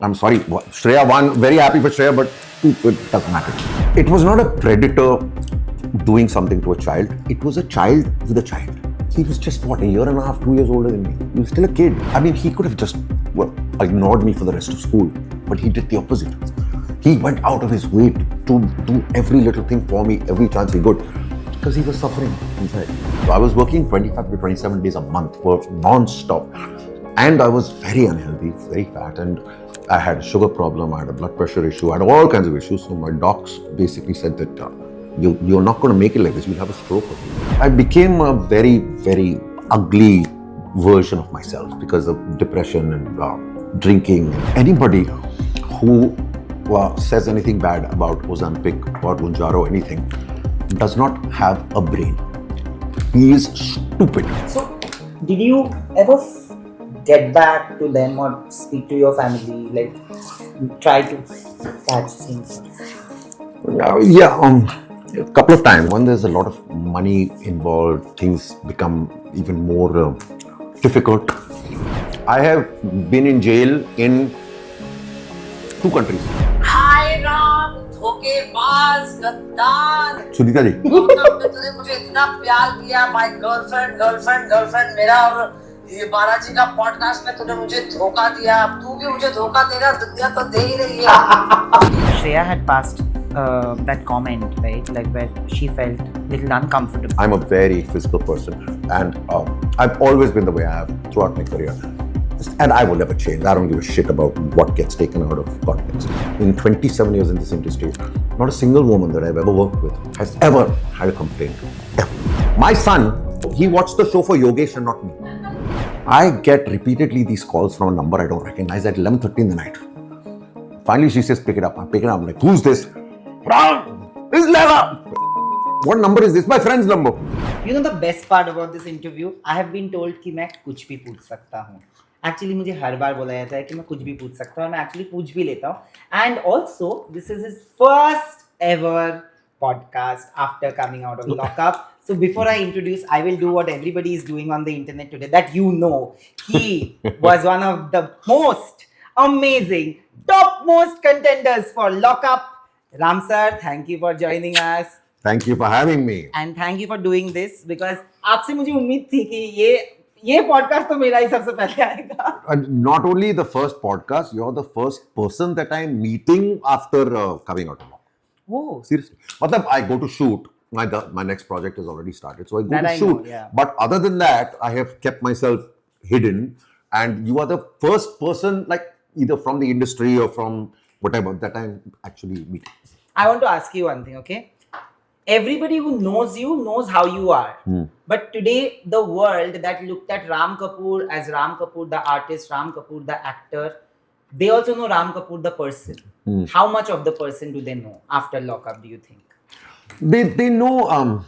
I'm sorry, Shreya won. Very happy for Shreya, but it doesn't matter. It was not a predator doing something to a child. It was a child with a child. He was just, what, a year and a half, 2 years older than me. He was still a kid. I mean, he could have just ignored me for the rest of school, but he did the opposite. He went out of his way to do every little thing for me, every chance he could, because he was suffering inside. So I was working 25 to 27 days a month for non-stop. And I was very unhealthy, very fat, and I had a sugar problem, I had a blood pressure issue, I had all kinds of issues. So my docs basically said that you're not going to make it like this, you'll have a stroke. I became a very, very ugly version of myself because of depression and drinking. Anybody who says anything bad about Ozempic or Mounjaro or anything does not have a brain. He is stupid. So, did you ever get back to them or speak to your family, like try to catch things? A couple of times. When there's a lot of money involved, things become even more difficult. I have been in jail in 2 countries. हाय राम, धोखेबाज, गद्दार। सुनीता जी, तूने मुझे इतना प्यार दिया, my girlfriend मेरा, और ये बालाजी का पॉडकास्ट में तूने मुझे धोखा दिया, अब तू भी मुझे धोखा देगा, दुनिया तो दे ही रही है। Shreya had passed that comment, right? Like where she felt little uncomfortable. I'm a very physical person, and I've always been the way I have throughout my career. And I will never change. I don't give a shit about what gets taken out of context. In 27 years in this industry, not a single woman that I've ever worked with has ever had a complaint. Ever. My son, he watched the show for Yogesh and not me. I get repeatedly these calls from a number I don't recognize at 11:30 in the night. Finally, she says, pick it up. I pick it up. I'm like, who's this? Ram! This is Laila! What number is this? My friend's number. You know the best part about this interview? I have been told कि मैं कुछ भी पूछ सकता हूँ. Actually मुझे हर बार बोला जाता है कि मैं कुछ भी पूछ सकता हूँ और मैं actually पूछ भी लेता हूँ. And also this is his first ever podcast after coming out of Lock Up. So before I introduce, I will do what everybody is doing on the internet today. That you know, he was one of the most amazing, topmost contenders for Lock Up. Ram sir, thank you for joining us. Thank you for having me. And thank you for doing this because आपसे मुझे उम्मीद थी कि ये podcast तो मेरा ही सबसे पहले आएगा. Not only the first podcast, you're the first person that I'm meeting after coming out of law. Oh, Seriously. Matlab, I go to shoot. My next project has already started. So I go That to I shoot. know, yeah. But other than that, I have kept myself hidden. And you are the first person, like either from the industry or from whatever, that I'm actually meeting. I want to ask you one thing, okay? Everybody who knows you knows how you are. But today, the world that looked at Ram Kapoor as Ram Kapoor, the artist, Ram Kapoor, the actor, they also know Ram Kapoor, the person. How much of the person do they know after Lock Up, do you think? They know,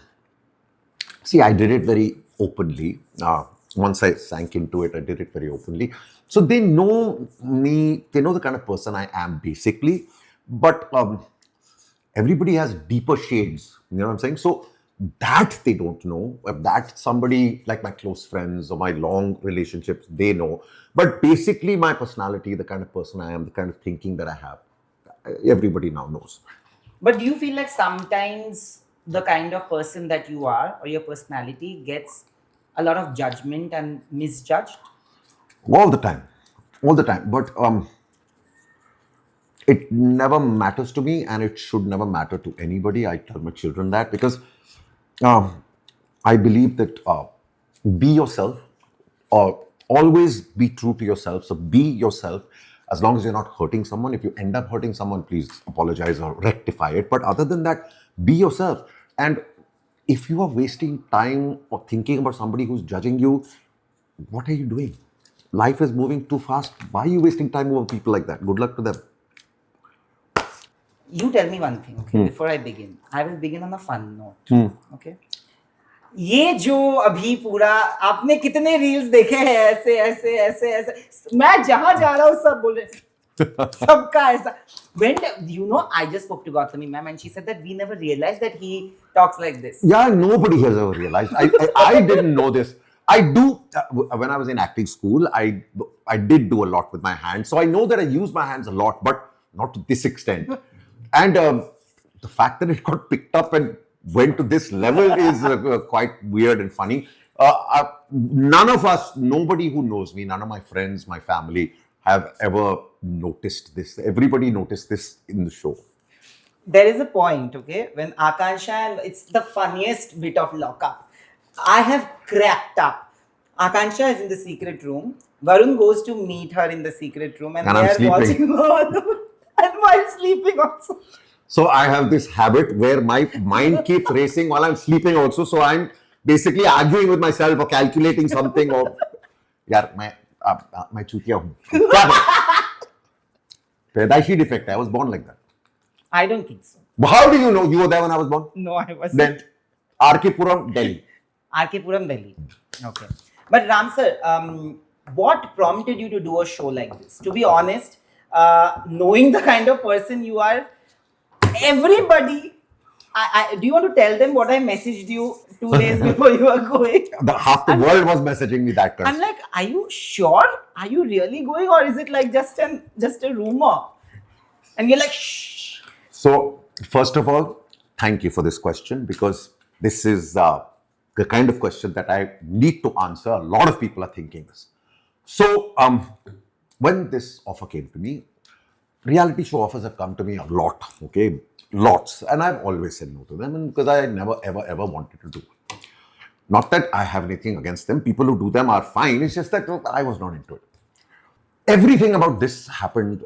see, I did it very openly. Once I sank into it, I did it very openly. So they know me, they know the kind of person I am basically. But everybody has deeper shades, you know what I'm saying? So that they don't know. That somebody like my close friends or my long relationships, they know. But basically my personality, the kind of person I am, the kind of thinking that I have, everybody now knows. But do you feel like sometimes the kind of person that you are or your personality gets a lot of judgment and misjudged? All the time. But it never matters to me and it should never matter to anybody. I tell my children that because I believe that be yourself or always be true to yourself. So be yourself as long as you're not hurting someone. If you end up hurting someone, please apologize or rectify it. But other than that, be yourself. And if you are wasting time or thinking about somebody who's judging you, what are you doing? Life is moving too fast. Why are you wasting time over people like that? Good luck to them. You tell me one thing, okay, before I begin. I will begin on a fun note, okay? ये जो अभी पूरा आपने कितने reels देखे हैं ऐसे मैं जहां जा रहा हूँ सब बोल रहे सबका ऐसा. When you know, I just spoke to Gautami ma'am and she said that we never realized that he talks like this. Yeah, nobody has ever realized. I didn't know this. I do, when I was in acting school, I did do a lot with my hands. So I know that I use my hands a lot, but not to this extent. And the fact that it got picked up and went to this level is quite weird and funny. None of us, nobody who knows me, none of my friends, my family have ever noticed this. Everybody noticed this in the show. There is a point, okay, when Akanksha, and it's the funniest bit of Lockupp. I have cracked up. Akanksha is in the secret room. Varun goes to meet her in the secret room, and And they I'm are sleeping. watching and while sleeping also. So I have this habit where my mind keeps racing while I'm sleeping also. So I'm basically arguing with myself or calculating something or, यार मैं चूतिया हूँ. क्या करूं? पैदाइशी defect. I was born like that. I don't think so. How do you know you were there when I was born? No, I wasn't. Then, R.K. Puram, Delhi. RK Puram, Delhi. Okay. But Ram sir, what prompted you to do a show like this? To be honest, knowing the kind of person you are, everybody, do you want to tell them what I messaged you 2 days before you were going? Half the world was messaging me that. I'm like, are you sure? Are you really going, or is it like just a rumor? And you're like, shh. So, first of all, thank you for this question, because this is the kind of question that I need to answer. A lot of people are thinking this. So, when this offer came to me, reality show offers have come to me a lot, okay? Lots. And I've always said no to them, and because I never, ever wanted to do it. Not that I have anything against them. People who do them are fine. It's just that I was not into it. Everything about this happened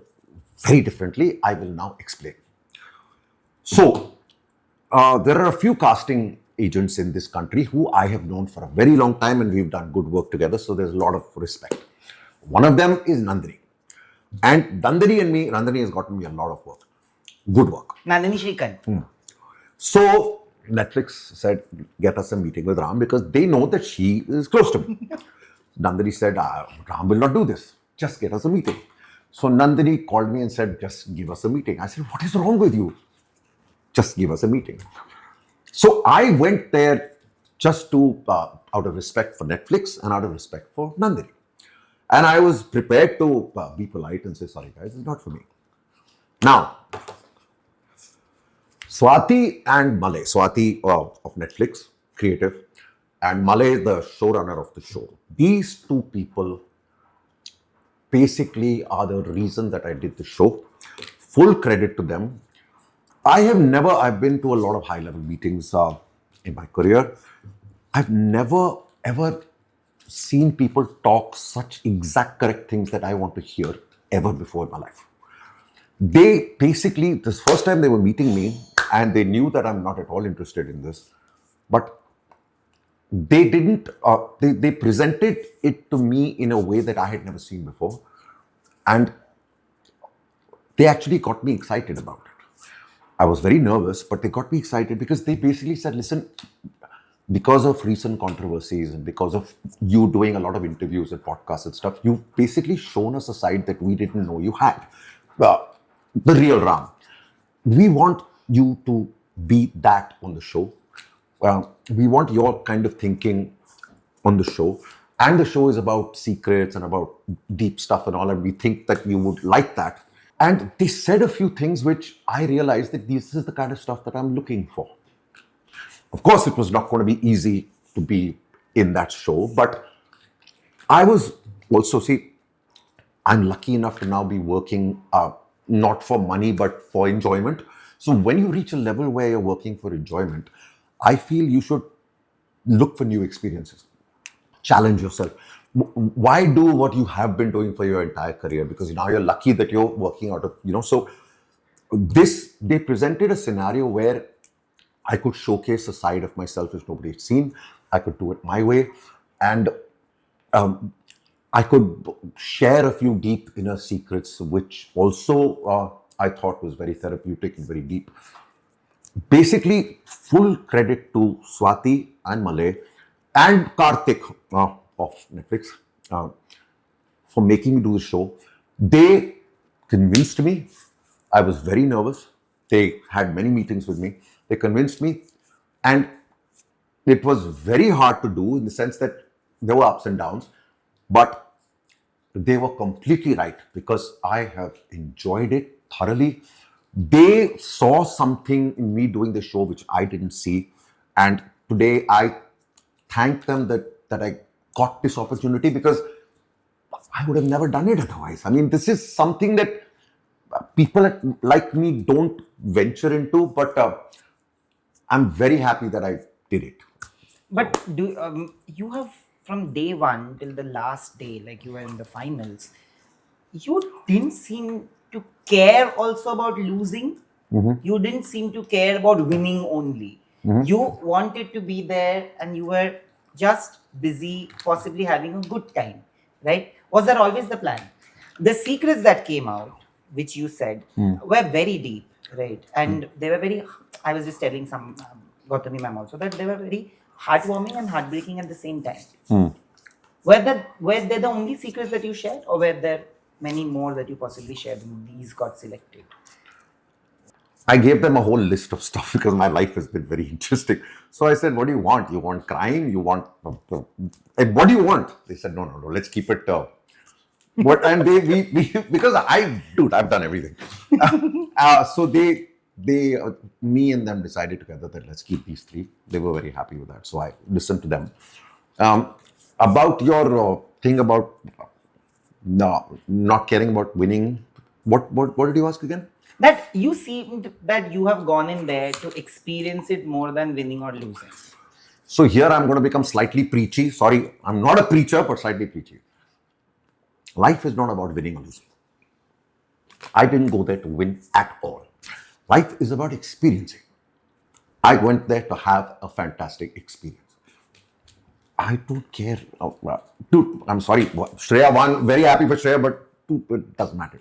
very differently. I will now explain. So, there are a few casting agents in this country who I have known for a very long time, and we've done good work together. So, there's a lot of respect. One of them is Nandini. And Nandini has gotten me a lot of work. Good work. Nandini Shrikant. So, Netflix said, get us a meeting with Ram, because they know that she is close to me. Nandini said, Ram will not do this. Just get us a meeting. So, Nandini called me and said, just give us a meeting. I said, what is wrong with you? Just give us a meeting. So, I went there just to, out of respect for Netflix and out of respect for Nandini. And I was prepared to be polite and say, sorry guys, it's not for me. Now, Swati and Malay, Swati of Netflix, creative, and Malay, the showrunner of the show. These two people basically are the reason that I did the show. Full credit to them. I've been to a lot of high-level meetings in my career. I've never, ever seen people talk such exact correct things that I want to hear ever before in my life. They basically, this first time they were meeting me, and they knew that I'm not at all interested in this, but they didn't, they presented it to me in a way that I had never seen before. And they actually got me excited about it. I was very nervous, but they got me excited because they basically said, listen, because of recent controversies and because of you doing a lot of interviews and podcasts and stuff, you've basically shown us a side that we didn't know you had. The real Ram. We want you to be that on the show. We want your kind of thinking on the show. And the show is about secrets and about deep stuff and all, and we think that you would like that. And they said a few things which I realized that this is the kind of stuff that I'm looking for. Of course, it was not going to be easy to be in that show, but I was also, I'm lucky enough to now be working not for money, but for enjoyment. So when you reach a level where you're working for enjoyment, I feel you should look for new experiences. Challenge yourself. Why do what you have been doing for your entire career? Because now you're lucky that you're working out of, so they presented a scenario where I could showcase a side of myself which nobody had seen. I could do it my way. And I could share a few deep inner secrets, which also I thought was very therapeutic and very deep. Basically, full credit to Swati and Malay and Karthik of Netflix for making me do the show. They convinced me. I was very nervous. They had many meetings with me. They convinced me. And it was very hard to do in the sense that there were ups and downs, but they were completely right because I have enjoyed it thoroughly. They saw something in me doing the show which I didn't see, and today I thank them that I got this opportunity because I would have never done it otherwise. I mean, this is something that people like me don't venture into, but I'm very happy that I did it. But do you have from day one till the last day, like you were in the finals, you didn't seem to care also about losing. You didn't seem to care about winning only. You wanted to be there and you were just busy, possibly having a good time, right? Was that always the plan? The secrets that came out, which you said, were very deep, right? And they were very, I was just telling some Gautami ma'am also that they were very heartwarming and heartbreaking at the same time. Were they the only secrets that you shared, or were there many more that you possibly shared and these got selected? I gave them a whole list of stuff because my life has been very interesting. So I said, what do you want? You want crime? You want... what do you want? They said, no, let's keep it... and because I've done everything. So me and them decided together that let's keep these three. They were very happy with that. So I listened to them. About your thing about not caring about winning, what did you ask again? That you seemed that you have gone in there to experience it more than winning or losing. So here I'm going to become slightly preachy. Sorry, I'm not a preacher, but slightly preachy. Life is not about winning or losing. I didn't go there to win at all. Life is about experiencing. I went there to have a fantastic experience. I don't care. Dude, I'm sorry. Shreya won. Very happy for Shreya, but it doesn't matter.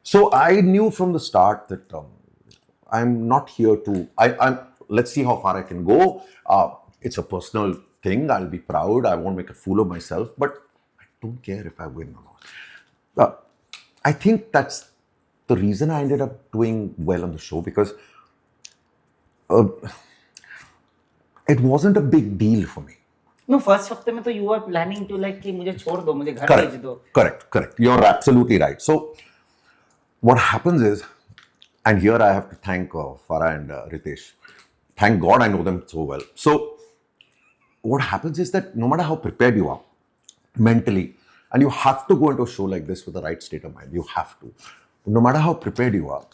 So I knew from the start that I'm not here to... let's see how far I can go. It's a personal thing. I'll be proud. I won't make a fool of myself. But I don't care if I win or not. I think that's the reason I ended up doing well on the show, because it wasn't a big deal for me. No, first हफ्ते में तो you were planning to like कि मुझे छोड़ दो, मुझे घर भेज दो. Correct. You're absolutely right. So what happens is, and here I have to thank Farah and Ritesh. Thank God I know them so well. So what happens is that no matter how prepared you are mentally, and you have to go into a show like this with the right state of mind, you have to. No matter how prepared you are,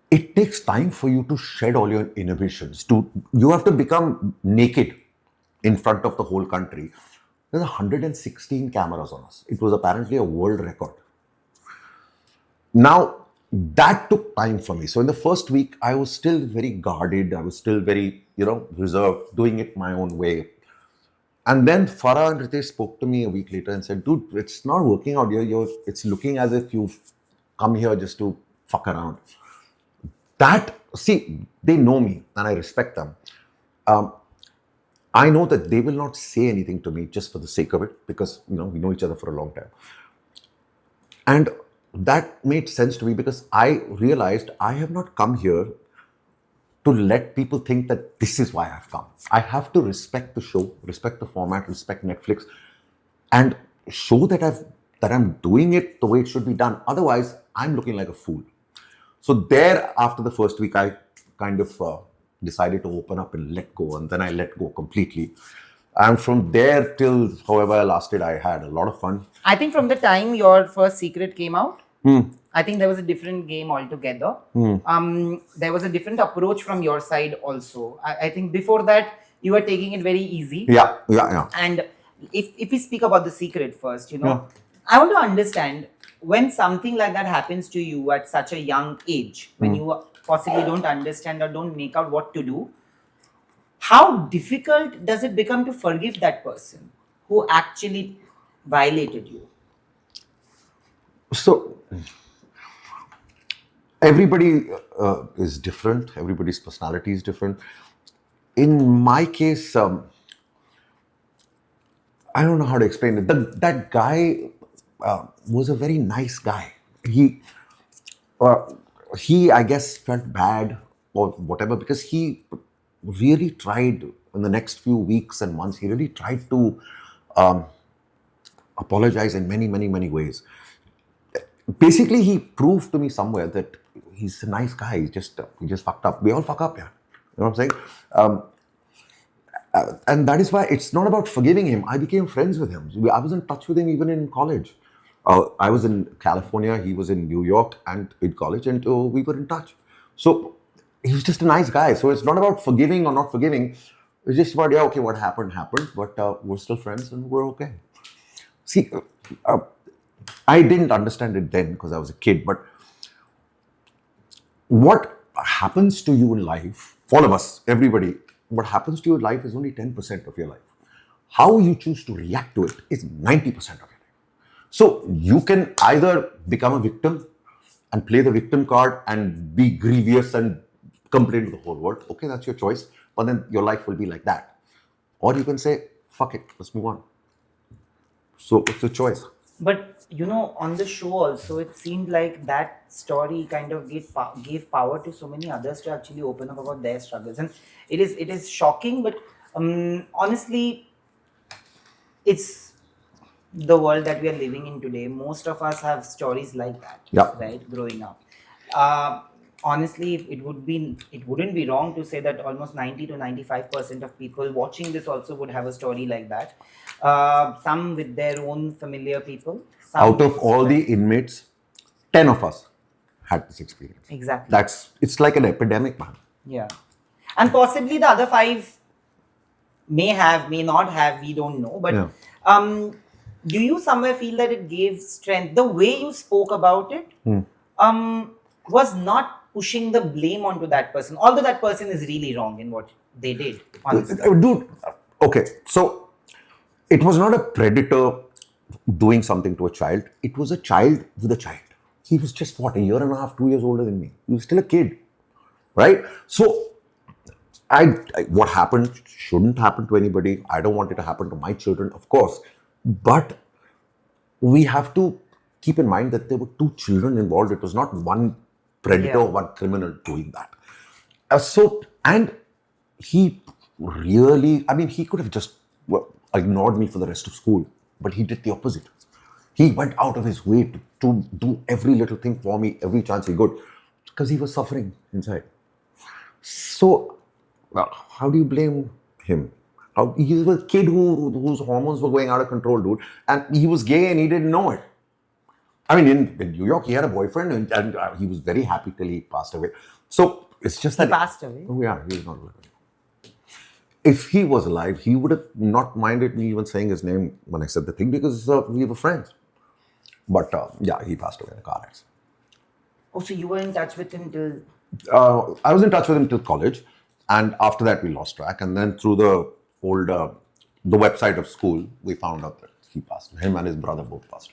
it takes time for you to shed all your inhibitions. You have to become naked in front of the whole country. There's 116 cameras on us. It was apparently a world record. Now, that took time for me. So in the first week, I was still very guarded. I was still very, reserved, doing it my own way. And then Farah and Ritesh spoke to me a week later and said, dude, it's not working out here. It's looking as if you've come here just to fuck around. They know me and I respect them. I know that they will not say anything to me just for the sake of it, because, we know each other for a long time. And that made sense to me because I realized I have not come here to let people think that this is why I've come. I have to respect the show, respect the format, respect Netflix, and show that I'm doing it the way it should be done. Otherwise, I'm looking like a fool. So there, after the first week, I kind of decided to open up and let go, and then I let go completely. And from there till however I lasted, I had a lot of fun. I think from the time your first secret came out, I think there was a different game altogether. There was a different approach from your side also. I think before that, you were taking it very easy. Yeah. And if we speak about the secret first, I want to understand, when something like that happens to you at such a young age, when you possibly don't understand or don't make out what to do, how difficult does it become to forgive that person who actually violated you? So everybody is different. Everybody's personality is different. In my case, I don't know how to explain it. That guy was a very nice guy. He, I guess, felt bad or whatever because he really tried in the next few weeks and months, he really tried to apologize in many, many, many ways. Basically, he proved to me somewhere that he's a nice guy. He just fucked up. We all fuck up, yeah. You know what I'm saying? And that is why it's not about forgiving him. I became friends with him. I was in touch with him even in college. I was in California, he was in New York and in college, and we were in touch. So he was just a nice guy. So it's not about forgiving or not forgiving. It's just about, yeah, okay, what happened, but we're still friends and we're okay. See, I didn't understand it then because I was a kid, but what happens to you in life, all of us, everybody, what happens to you in life is only 10% of your life. How you choose to react to it is 90% of your life. So you can either become a victim and play the victim card and be grievous and complain to the whole world. Okay, that's your choice, but then your life will be like that. Or you can say, fuck it, let's move on. So it's a choice. But on the show also, it seemed like that story kind of gave power to so many others to actually open up about their struggles, and it is shocking. But honestly, it's the world that we are living in today. Most of us have stories like that, Yeah. right? Growing up, honestly, it wouldn't be wrong to say that almost 90 to 95% of people watching this also would have a story like that. Some with their own familiar people. Some Out of with all the inmates, 10 of us had this experience. Exactly. It's like an epidemic, man. Yeah. And possibly the other 5 may have, may not have, we don't know. But Yeah. do you somewhere feel that it gave strength? The way you spoke about it was not pushing the blame onto that person, although that person is really wrong in what they did, honestly. Dude, okay, so it was not a predator doing something to a child. It was a child with a child. He was just, what, a year and a half, 2 years older than me. He was still a kid, right? So what happened shouldn't happen to anybody. I don't want it to happen to my children, of course. But we have to keep in mind that there were 2 children involved. It was not one predator, Yeah. one criminal doing that. And he really, I mean, he could have just ignored me for the rest of school, but he did the opposite. He went out of his way to do every little thing for me, every chance he could, because he was suffering inside. So, how do you blame him? He was a kid whose hormones were going out of control, dude, and he was gay and he didn't know it. I mean, in New York, he had a boyfriend and he was very happy till he passed away. So it's just that He passed away? Oh yeah, he was not alive. If he was alive, he would have not minded me even saying his name when I said the thing because we were friends. But yeah, he passed away in a car accident. Oh, so you were in touch with him till... I was in touch with him till college, and after that we lost track. And then through the old the website of school, we found out that he passed. Him and his brother both passed.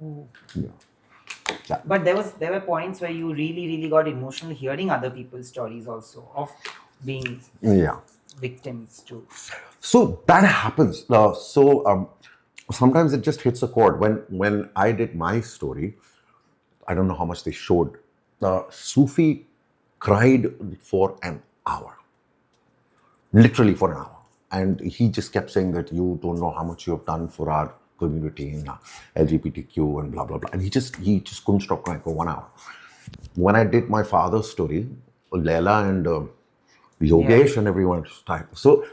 Oh. Yeah. But there were points where you really got emotional hearing other people's stories also of being victims too. So that happens. Sometimes it just hits a chord. When I did my story, I don't know how much they showed. Sufi cried for an hour, literally for an hour, and he just kept saying that you don't know how much you have done for our community and LGBTQ and blah blah blah. And he just couldn't stop crying for 1 hour. When I did my father's story, Laila and Yogesh and everyone started. So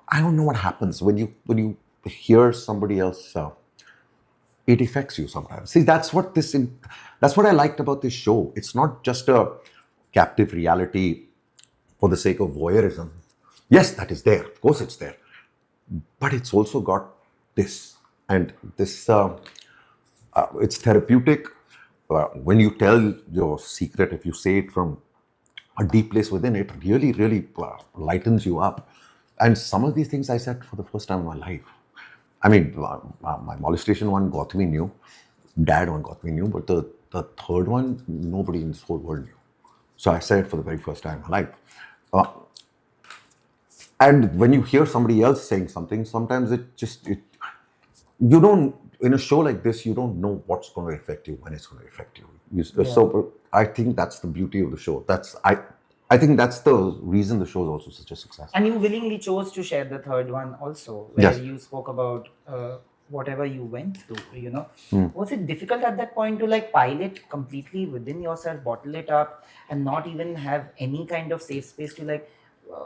I don't know what happens when you hear somebody else. It affects you sometimes. See, that's what I liked about this show. It's not just a captive reality for the sake of voyeurism. Yes, that is there. Of course, it's there, but it's also got this and this. It's therapeutic. When you tell your secret, if you say it from a deep place within, it really lightens you up. And some of these things I said for the first time in my life. I mean, my molestation one, Gautami knew. Dad one, Gautami knew. But the third one, nobody in this whole world knew. So I said it for the very first time in my life. And when you hear somebody else saying something, sometimes you don't, in a show like this, you don't know what's going to affect you, when it's going to affect you. So I think that's the beauty of the show. I think that's the reason the show is also such a success. And you willingly chose to share the third one also, where Yes. you spoke about whatever you went through, you know. Hmm. Was it difficult at that point to like pile it completely within yourself, bottle it up, and not even have any kind of safe space to like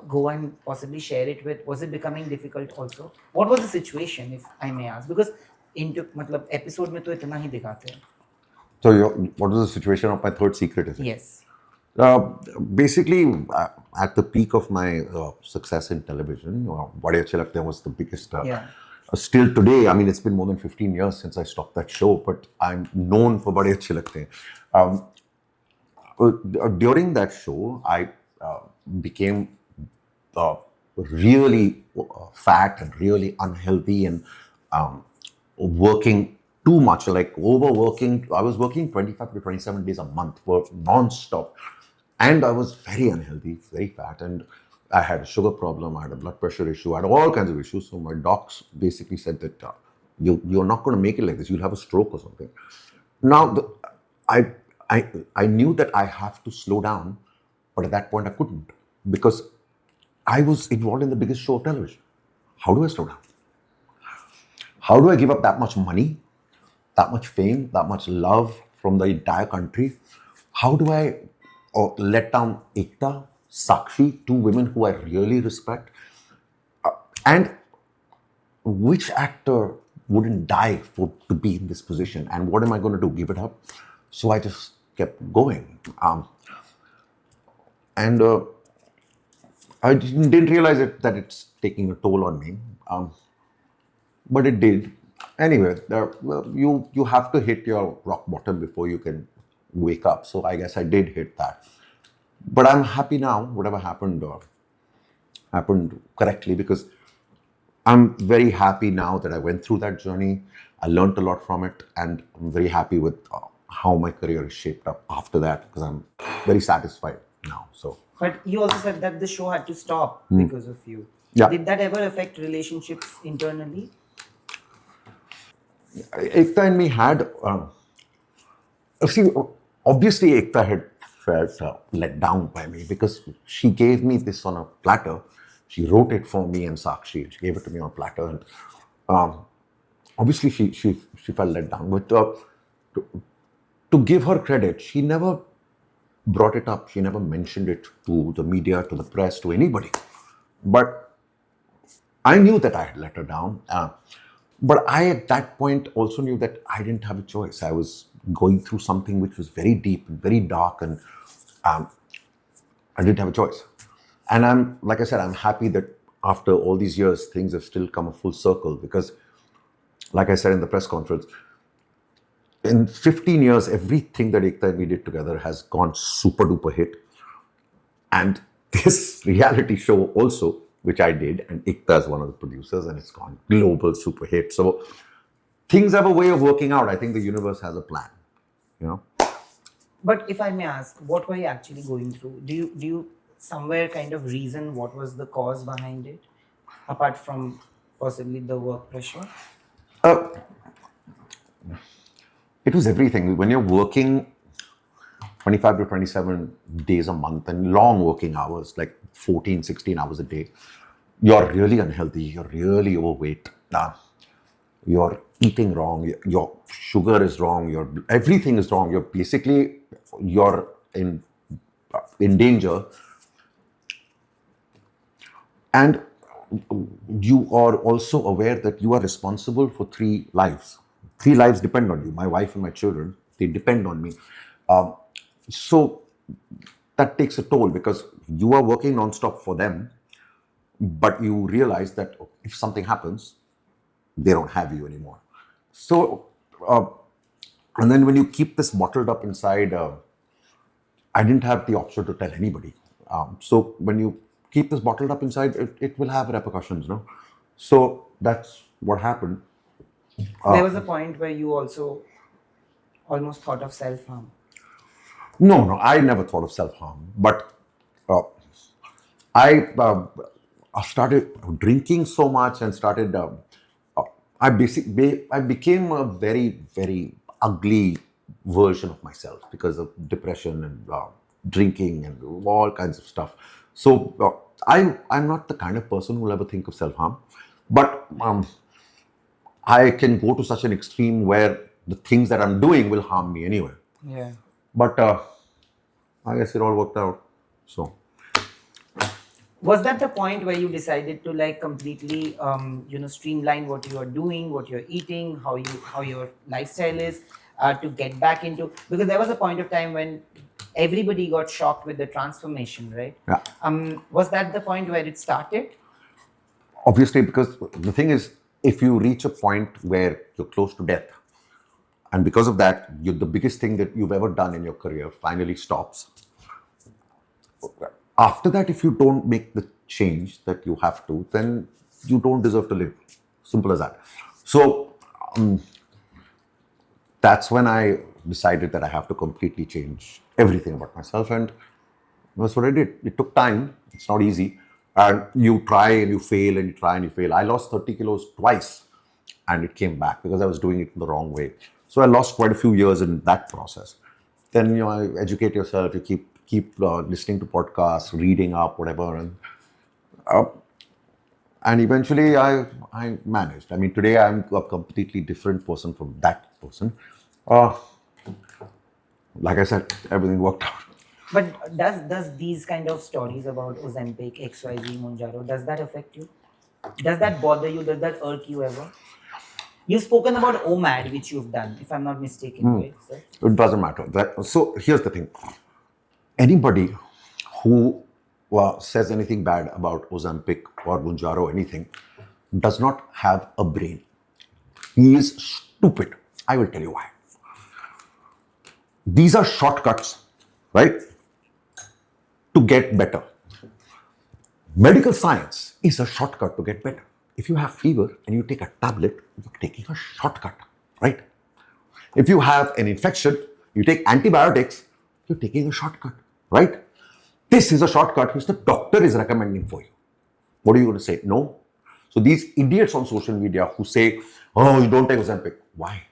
go and possibly share it with? Was it becoming difficult also? What was the situation, if I may ask? Because into मतलब episode में तो इतना ही दिखाते हैं. So, what was the situation of my third secret? Is it? Yes. Basically, at the peak of my success in television, Bade Ache Lagte Hai was the biggest. Yeah. Still today, I mean, it's been more than 15 years since I stopped that show, but I'm known for Bade Ache Lagte Hai. During that show, I became really fat and really unhealthy and working too much, like overworking. I was working 25 to 27 days a month, work non-stop. And I was very unhealthy, very fat, and I had a sugar problem, I had a blood pressure issue, I had all kinds of issues. So my docs basically said that you're not going to make it like this. You'll have a stroke or something. Now, I knew that I have to slow down, but at that point I couldn't because I was involved in the biggest show of television. How do I slow down? How do I give up that much money, that much fame, that much love from the entire country? How do I let down Ekta, Sakshi, two women who I really respect? And which actor wouldn't die to be in this position? And what am I going to do? Give it up? So I just kept going. And I didn't realize that it's taking a toll on me. But it did. Anyway, you have to hit your rock bottom before you can wake up. So I guess I did hit that. But I'm happy now. Whatever happened happened correctly because I'm very happy now that I went through that journey. I learned a lot from it, and I'm very happy with how my career is shaped up after that because I'm very satisfied now. So. But you also said that the show had to stop because of you. Yeah. Did that ever affect relationships internally? Ekta and me had, see, obviously Ekta had felt let down by me because she gave me this on a platter. She wrote it for me and Sakshi. She gave it to me on a platter, and obviously she felt let down. But to give her credit, she never brought it up. She never mentioned it to the media, to the press, to anybody. But I knew that I had let her down. But I, at that point, also knew that I didn't have a choice. I was going through something which was very deep and very dark, and I didn't have a choice. And like I said, I'm happy that after all these years, things have still come a full circle because, like I said in the press conference, in 15 years, everything that Ekta and we did together has gone super duper hit. And this reality show also, which I did, and Ekta is one of the producers, and it's gone global super hit. So things have a way of working out. I think the universe has a plan, you know. But if I may ask, what were you actually going through? Do you somewhere kind of reason what was the cause behind it, apart from possibly the work pressure? It was everything. When you're working 25 to 27 days a month and long working hours, like 14, 16 hours a day, you're really unhealthy, you're really overweight, you're eating wrong, your sugar is wrong, everything is wrong. You're in danger. And you are also aware that you are responsible for 3 lives. 3 lives depend on you. My wife and my children, they depend on me. So that takes a toll because you are working non-stop for them, but you realize that if something happens, they don't have you anymore. So, and then when you keep this bottled up inside, I didn't have the option to tell anybody. So when you keep this bottled up inside, it will have repercussions, no? So that's what happened. There was a point where you also almost thought of self-harm. No, I never thought of self-harm. But I started drinking so much and started. I became a very, very ugly version of myself because of depression and drinking and all kinds of stuff. So I'm not the kind of person who will ever think of self-harm, but I can go to such an extreme where the things that I'm doing will harm me anyway. Yeah. But I guess it all worked out. So Was that the point where you decided to like completely, streamline what you are doing, what you're eating, how your lifestyle is, to get back into? Because there was a point of time when everybody got shocked with the transformation, right? yeah, Was that the point where it started? obviously, because the thing is, if you reach a point where you're close to death, and because of that, the biggest thing that you've ever done in your career finally stops. After that, if you don't make the change that you have to, then you don't deserve to live. Simple as that. So that's when I decided that I have to completely change everything about myself, and that's what I did. It took time. It's not easy. And you try and you fail and you try and you fail. I lost 30 kilos twice and it came back because I was doing it the wrong way. So I lost quite a few years in that process. Then, you educate yourself, you keep listening to podcasts, reading up, whatever. And eventually I managed. I mean, today I'm a completely different person from that person. Like I said, everything worked out. But does these kind of stories about Ozempic, XYZ, Monjaro, does that affect you? Does that bother you? Does that irk you ever? You've spoken about OMAD, which you've done, if I'm not mistaken, right, sir? It doesn't matter. So here's the thing. Anybody who says anything bad about Ozempic or Monjaro, anything, does not have a brain. He is stupid. I will tell you why. These are shortcuts, right, to get better. Medical science is a shortcut to get better. If you have fever and you take a tablet, you're taking a shortcut, right? If you have an infection, you take antibiotics, you're taking a shortcut, right? This is a shortcut which the doctor is recommending for you. What are you going to say? No. So these idiots on social media who say, oh, you don't take Ozempic. Why?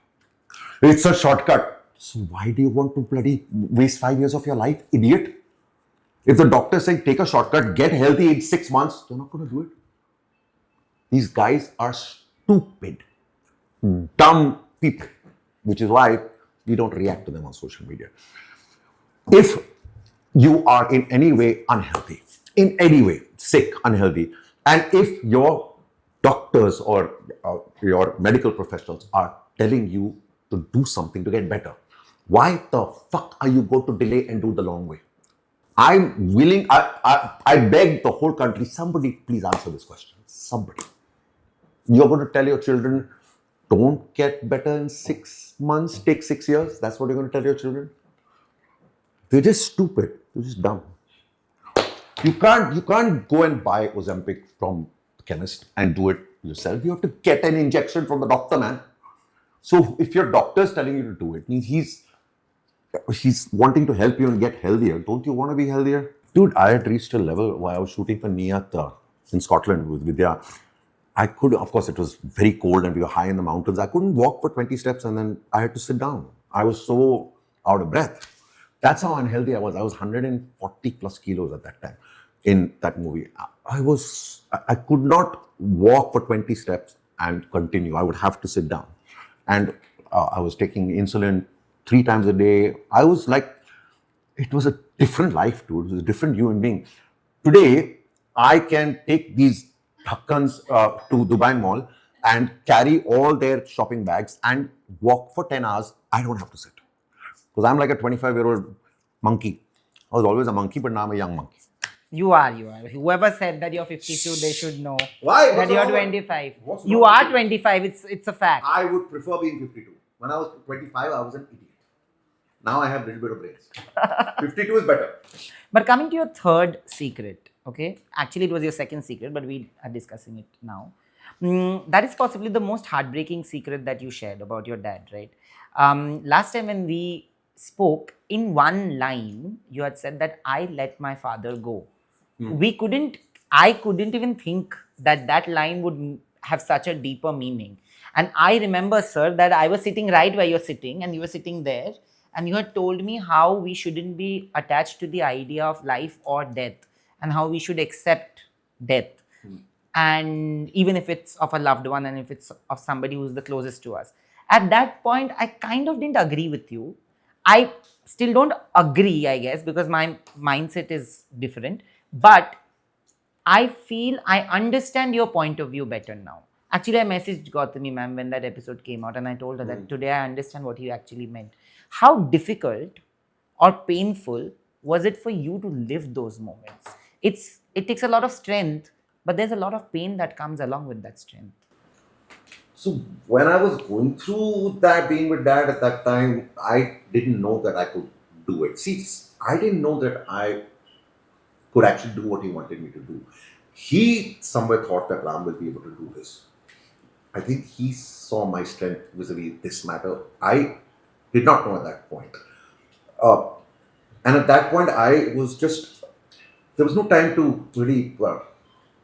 It's a shortcut. So why do you want to bloody waste 5 years of your life, idiot? If the doctor is saying take a shortcut, get healthy in 6 months, you're not going to do it. These guys are stupid, dumb people, which is why we don't react to them on social media. If you are in any way unhealthy, in any way sick, unhealthy, and if your doctors or your medical professionals are telling you to do something to get better, why the fuck are you going to delay and do the long way? I'm willing, I beg the whole country, somebody please answer this question. Somebody. You're going to tell your children, don't get better in 6 months, take 6 years. That's what you're going to tell your children. They're just stupid. They're just dumb. You can't go and buy Ozempic from the chemist and do it yourself. You have to get an injection from the doctor, man. So if your doctor is telling you to do it, means he's wanting to help you and get healthier. Don't you want to be healthier? Dude, I had reached a level where I was shooting for Niyat in Scotland with Vidya. I could, of course, it was very cold and we were high in the mountains. I couldn't walk for 20 steps and then I had to sit down. I was so out of breath. That's how unhealthy I was. I was 140 plus kilos at that time in that movie. I could not walk for 20 steps and continue. I would have to sit down. And I was taking insulin 3 times a day. I was like, it was a different life, dude. It was a different human being. Today, I can take these Dhakkans to Dubai Mall and carry all their shopping bags and walk for 10 hours. I don't have to sit. Because I'm like a 25-year-old monkey. I was always a monkey, but now I'm a young monkey. You are. Whoever said that you're 52, they should know Why? that you're 25. You are 25. It's a fact. I would prefer being 52. When I was 25, I was an idiot. Now I have a little bit of brains. 52 is better. But coming to your third secret, okay? Actually, it was your second secret, but we are discussing it now. That is possibly the most heartbreaking secret that you shared about your dad, right? Last time when we spoke, in one line, you had said that I let my father go. I couldn't even think that that line would have such a deeper meaning. And I remember, sir, that I was sitting right where you're sitting and you were sitting there. and you had told me how we shouldn't be attached to the idea of life or death, and how we should accept death. And even if it's of a loved one, and if it's of somebody who's the closest to us. At that point, I kind of didn't agree with you. I still don't agree, I guess, because my mindset is different. But I feel I understand your point of view better now. Actually, I messaged Gautami ma'am when that episode came out, and I told her that today I understand what you actually meant. How difficult or painful was it for you to live those moments? It takes a lot of strength, but there's a lot of pain that comes along with that strength. So when I was going through that, being with dad at that time, I didn't know that I could do it. See, I didn't know that I could actually do what he wanted me to do. He somewhere thought that Ram will be able to do this. I think he saw my strength vis-a-vis this matter. I did not know at that point. And at that point, there was no time to really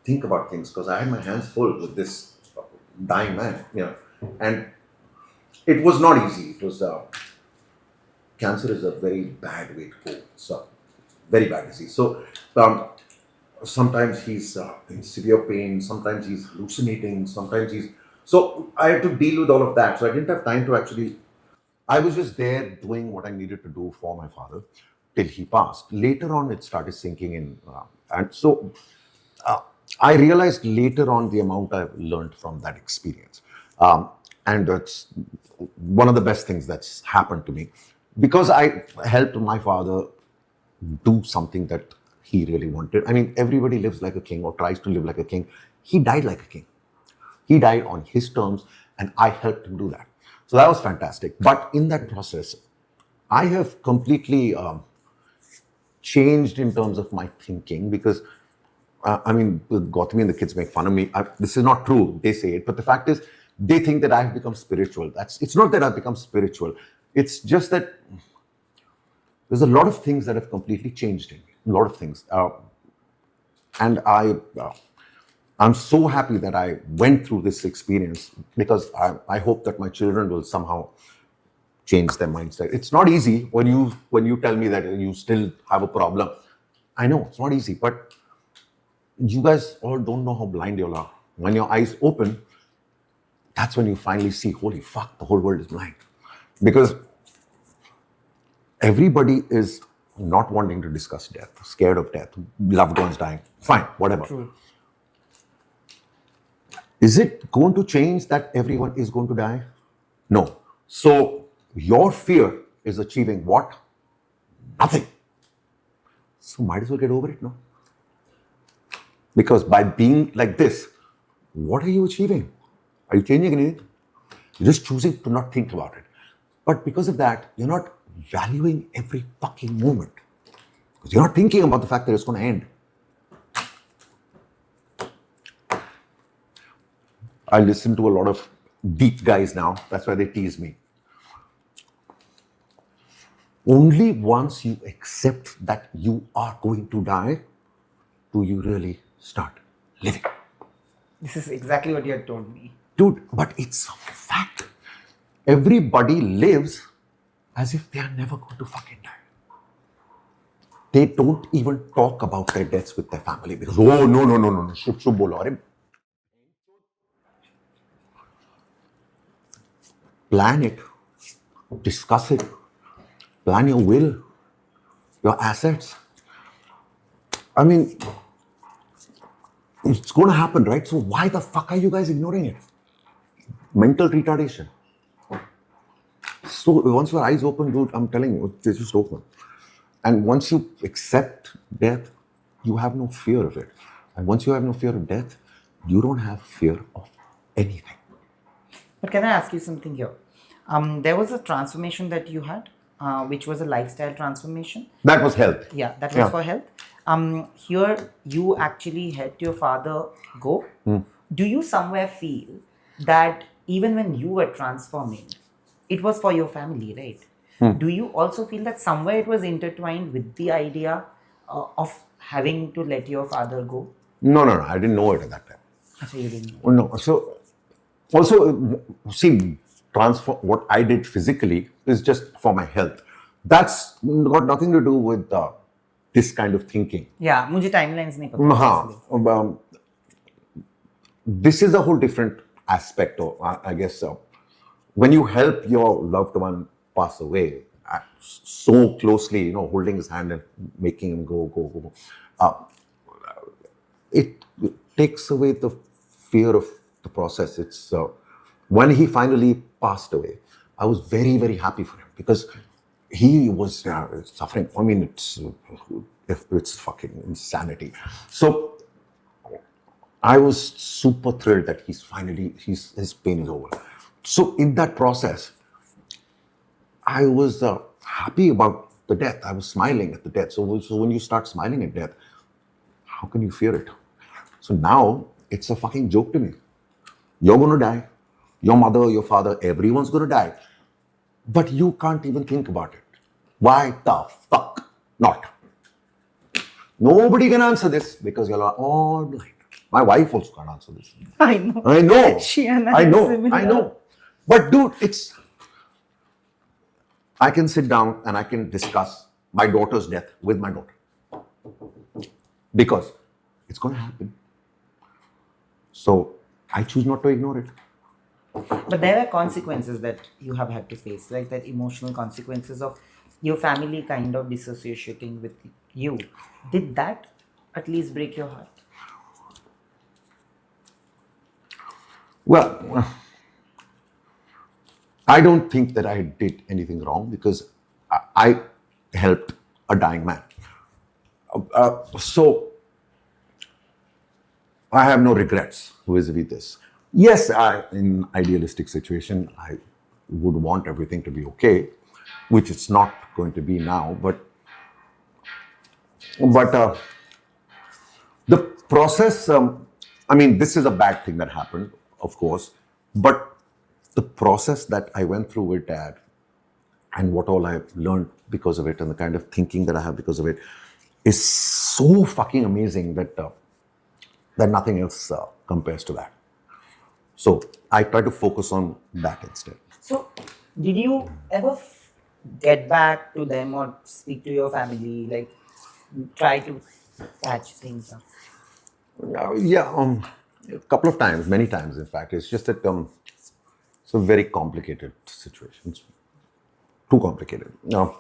think about things, because I had my hands full with this dying man, and it was not easy. It was, cancer is a very bad way to go. It's a very bad disease. So sometimes he's in severe pain, sometimes he's hallucinating, so I had to deal with all of that. So I didn't have time to actually, I was just there doing what I needed to do for my father till he passed. Later on, it started sinking in. And so I realized later on the amount I've learned from that experience. And that's one of the best things that's happened to me, because I helped my father do something that he really wanted. I mean, everybody lives like a king or tries to live like a king. He died like a king. He died on his terms, and I helped him do that. So that was fantastic. But in that process, I have completely changed in terms of my thinking, because I mean, Gautami and the kids make fun of me. This is not true. They say it. But the fact is, they think that I've become spiritual. It's not that I've become spiritual. It's just that there's a lot of things that have completely changed in me. A lot of things. And I'm so happy that I went through this experience, because I hope that my children will somehow change their mindset. It's not easy when you tell me that you still have a problem. I know it's not easy, but you guys all don't know how blind you are. When your eyes open, that's when you finally see, holy fuck, the whole world is blind. Because everybody is not wanting to discuss death, scared of death, loved ones dying. Fine, whatever. True. Is it going to change that everyone is going to die? No. So your fear is achieving what? Nothing. So might as well get over it, no? Because by being like this, what are you achieving? Are you changing anything? You're just choosing to not think about it. But because of that, you're not valuing every fucking moment. Because you're not thinking about the fact that it's going to end. I listen to a lot of deep guys now. That's why they tease me. Only once you accept that you are going to die, do you really start living. This is exactly what you had told me. Dude, but it's a fact. Everybody lives as if they are never going to fucking die. They don't even talk about their deaths with their family because, oh, no. Shub bolo. Arey. Plan it. Discuss it. Plan your will. Your assets. I mean, it's going to happen, right? So why the fuck are you guys ignoring it? Mental retardation. So once your eyes open, dude, I'm telling you, they just open. And once you accept death, you have no fear of it. And once you have no fear of death, you don't have fear of anything. But can I ask you something here? There was a transformation that you had, which was a lifestyle transformation. That was health. Yeah, that was for health. Here, you actually helped your father go. Do you somewhere feel that even when you were transforming, it was for your family, right? Do you also feel that somewhere it was intertwined with the idea of having to let your father go? No. I didn't know it at that time. So you didn't know. No. So, also, see, what I did physically is just for my health. That's got nothing to do with this kind of thinking. Yeah, मुझे timelines नहीं पता इसलिए. This is a whole different aspect of, I guess, when you help your loved one pass away so closely, you know, holding his hand and making him go, it takes away the fear of the process. It's when he finally passed away, I was very, very happy for him because he was suffering. I mean, it's fucking insanity. So I was super thrilled that he's finally, his pain is over. So in that process, I was happy about the death. I was smiling at the death. So when you start smiling at death, how can you fear it? So now it's a fucking joke to me. You're going to die. Your mother, your father, everyone's going to die. But you can't even think about it. Why the fuck not? Nobody can answer this because you're all blind. My wife also can't answer this. I know. I know. She and I know. similar. I know. But dude, I can sit down and I can discuss my daughter's death with my daughter. Because it's going to happen. So I choose not to ignore it. But there are consequences that you have had to face, like that emotional consequences of your family kind of dissociating with you. Did that at least break your heart? Well, I don't think that I did anything wrong because I helped a dying man. So I have no regrets vis-a-vis this. Yes, in idealistic situation, I would want everything to be okay, which it's not going to be now. But the process. I mean, this is a bad thing that happened, of course. But the process that I went through with Dad, and what all I've learned because of it, and the kind of thinking that I have because of it, is so fucking amazing that nothing else compares to that. So I try to focus on that instead. So, did you ever get back to them or speak to your family, like try to patch things up? A couple of times, many times, in fact. It's just that it's a very complicated situation. It's too complicated. Now,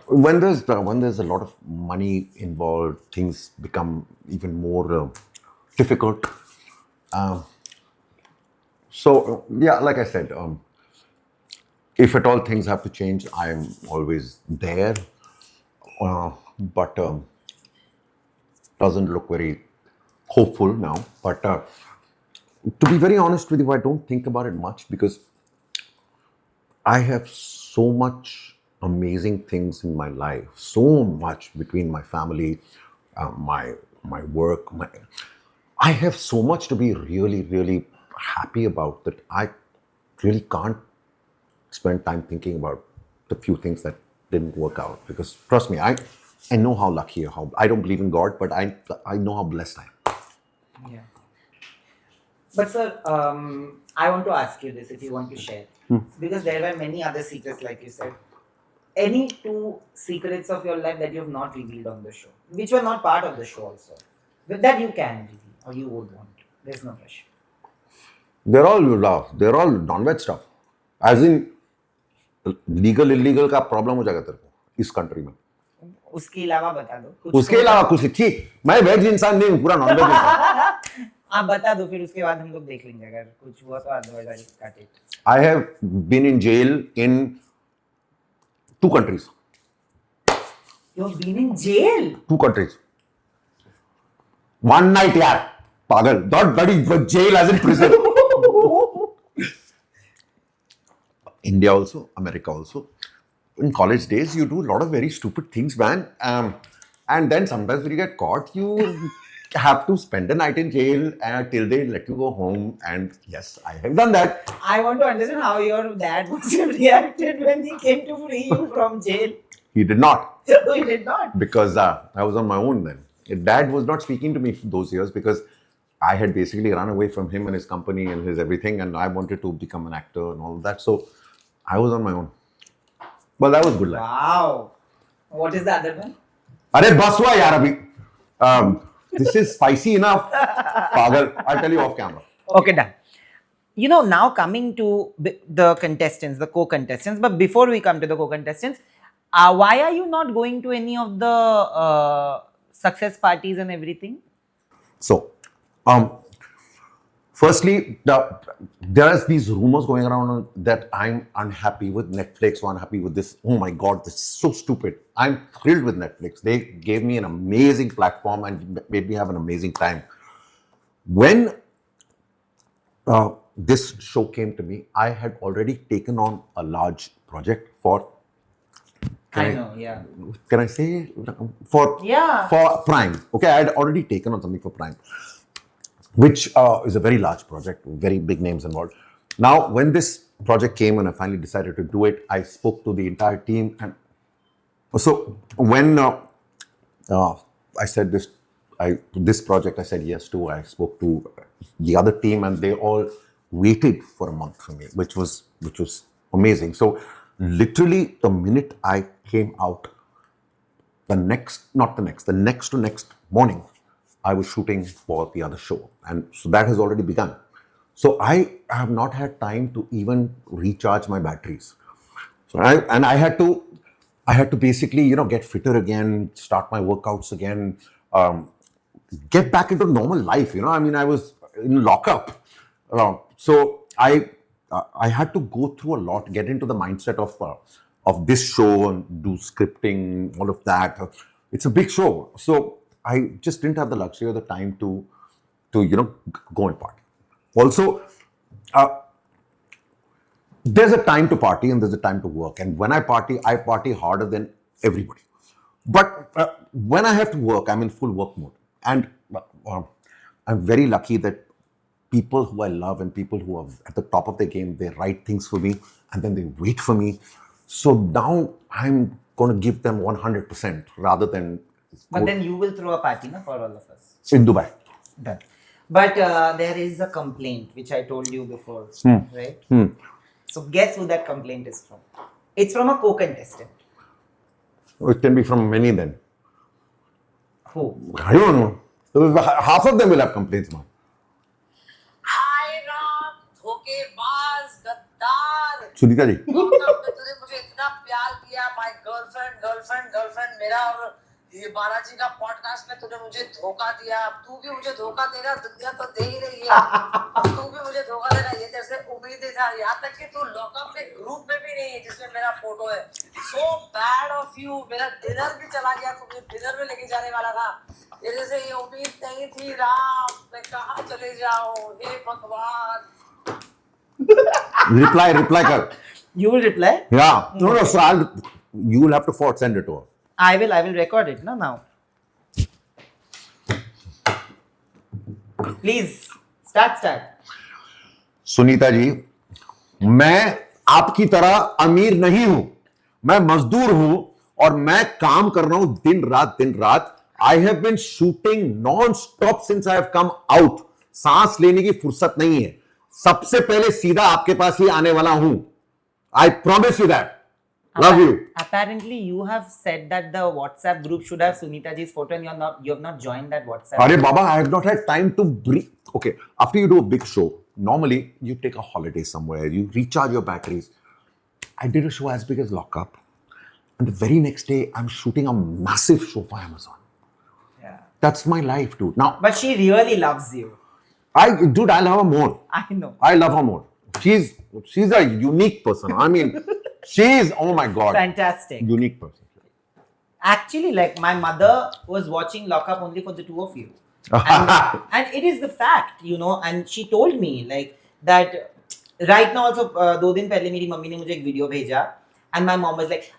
when there's a lot of money involved, things become even more difficult. Like I said, if at all things have to change, I'm always there. But doesn't look very hopeful now. But to be very honest with you, I don't think about it much because I have so much amazing things in my life, so much between my family, my work. I have so much to be really, really happy about that I really can't spend time thinking about the few things that didn't work out. Because trust me, I know how lucky, how I don't believe in God, but I know how blessed I am. Yeah. But sir, I want to ask you this if you want to share. Because there were many other secrets, like you said. Any 2 secrets of your life that you have not revealed on the show, which were not part of the show also, that you can reveal or you would want? There's no pressure. They're all non-veg stuff. As in, legal, illegal का problem हो जाएगा तेरे को इस country में. उसके अलावा बता दो. उसके अलावा कुछ ठीक. मैं वेज इंसान नहीं हूँ, पूरा नॉन वेज इंसान. आप बता दो, फिर उसके बाद हम लोग देख लेंगे अगर कुछ हुआ तो otherwise I'll cut it. I have been in jail in 2 countries. You've been in jail? 2 countries. One night, yaar. Pagal. Not bloody jail as in prison. India also, America also. In college days, you do a lot of very stupid things, man. And then sometimes when you get caught, you have to spend the night in jail till they let you go home. And yes, I have done that. I want to understand how your dad must have reacted when he came to free you from jail. He did not. He did not. Because I was on my own then. Dad was not speaking to me for those years because I had basically run away from him and his company and his everything, and I wanted to become an actor and all of that. So I was on my own. Well, that was good luck. Wow. What is the other one? अरे बस हुआ यार अभी. This is spicy enough. Pagal. I'll tell you off camera. Okay, done. You know, now coming to the contestants, the co-contestants, but before we come to the co-contestants, why are you not going to any of the success parties and everything? So, firstly, there's these rumors going around that I'm unhappy with Netflix or unhappy with this. Oh my God, this is so stupid. I'm thrilled with Netflix. They gave me an amazing platform and made me have an amazing time. When this show came to me, I had already taken on a large project for. Yeah. Can I say for Prime? Okay, I had already taken on something for Prime, which is a very large project, very big names involved. Now, when this project came and I finally decided to do it, I spoke to the entire team, and so when I said this project I said yes to, I spoke to the other team, and they all waited for a month for me, which was amazing. So literally the minute I came out, the next to next morning, I was shooting for the other show, and so that has already begun. So I have not had time to even recharge my batteries. So I had to basically, get fitter again, start my workouts again, get back into normal life. I mean, I was in Lock Up. So I had to go through a lot, get into the mindset of this show and do scripting, all of that. It's a big show. So I just didn't have the luxury or the time to go and party. Also, there's a time to party and there's a time to work. And when I party harder than everybody. But when I have to work, I'm in full work mode. And I'm very lucky that people who I love and people who are at the top of their game, they write things for me and then they wait for me. So now I'm going to give them 100% rather than... But then you will throw a party for all of us. In Dubai. Done. But there is a complaint, which I told you before, right? So guess who that complaint is from? It's from a co-contestant. It can be from many then. Who? I don't know. Half of them will have complaints, man. हाय राम धोखेबाज गद्दार सुनीता जी. तूने मुझे इतना प्यार किया my girlfriend मेरा और ये बालाजी का पॉडकास्ट में तूने मुझे धोखा दिया अब तू भी मुझे धोखा देगा दुनिया तो दे ही रही है अब तू भी मुझे धोखा देगा ये तेरे से उम्मीद ही था यहाँ तक कि तू लॉकअप के ग्रुप में भी नहीं है जिसमें मेरा फोटो है सो बैड ऑफ यू मेरा डिनर भी चला गया तू मुझे डिनर में लेके जाने वाला था तेरे से ये उम्मीद नहीं थी राम मैं कहाँ चले जाऊँ हे भगवान Reply कर. You will reply? Yeah. No. So you will have to send it to her. I will record it now. Please, start. Sunita ji, मैं आपकी तरह अमीर नहीं हूं. मैं मजदूर हूं और मैं काम कर रहा हूं दिन रात. I have been shooting non-stop since I have come out. सांस लेने की फुर्सत नहीं है. सबसे पहले सीधा आपके पास ही आने वाला हूं. I promise you that. Love you. Apparently, you have said that the WhatsApp group should have Sunita ji's photo, and you have not joined that WhatsApp. Arey Baba, I have not had time to breathe. Okay, after you do a big show, normally you take a holiday somewhere, you recharge your batteries. I did a show as big as Lock Up, and the very next day I'm shooting a massive show for Amazon. Yeah. That's my life, dude. Now, but she really loves you. I love her more. I know. I love her more. She's a unique person. I mean, she's, oh my God. Fantastic. Unique person. Actually, like my mother was watching Lock Up only for the two of you. And it is the fact, and she told me like that right now also 2 दिन पहले मेरी mummy ने मुझे एक video भेजा and my mom was like,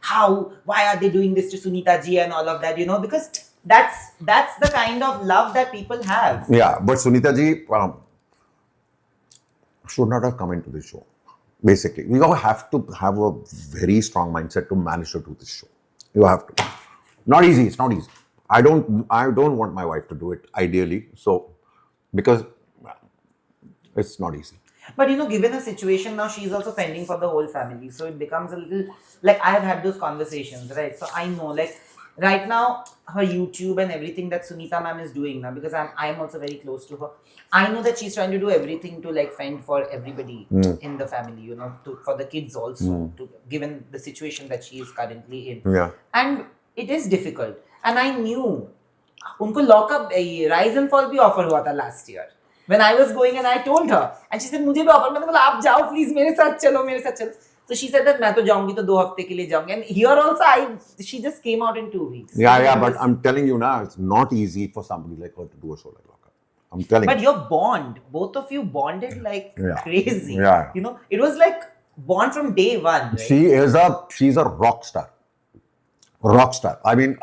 why are they doing this to Sunita ji and all of that, because that's the kind of love that people have. Yeah, but Sunita ji should not have come into this show. Basically, you have to have a very strong mindset to manage to do this show. You have to. Not easy. It's not easy. I don't want my wife to do it ideally. So, because it's not easy. But given a situation now, she's also fending for the whole family. So it becomes a little like I have had those conversations, right? So I know, like, right now, her YouTube and everything that Sunita ma'am is doing now, because I'm also very close to her. I know that she's trying to do everything to like fend for everybody in the family, for the kids also, to given the situation that she is currently in. Yeah. And it is difficult. And I knew उनको lockup rise and fall भी offer हुआ था last year when I was going and I told her and she said मुझे भी offer मैंने बोला आप जाओ प्लीज मेरे साथ चलो so she said that मैं तो जाऊंगी तो 2 हफ्ते के लिए जाऊंगी and here also she just came out in 2 weeks. Yeah, but I'm telling you now, it's not easy for somebody like her to do a show like Lock Up. I'm telling but you. your bond, both of you bonded like crazy. Yeah. It was like bond from day one, right? She's a rock star. Rock star. I mean,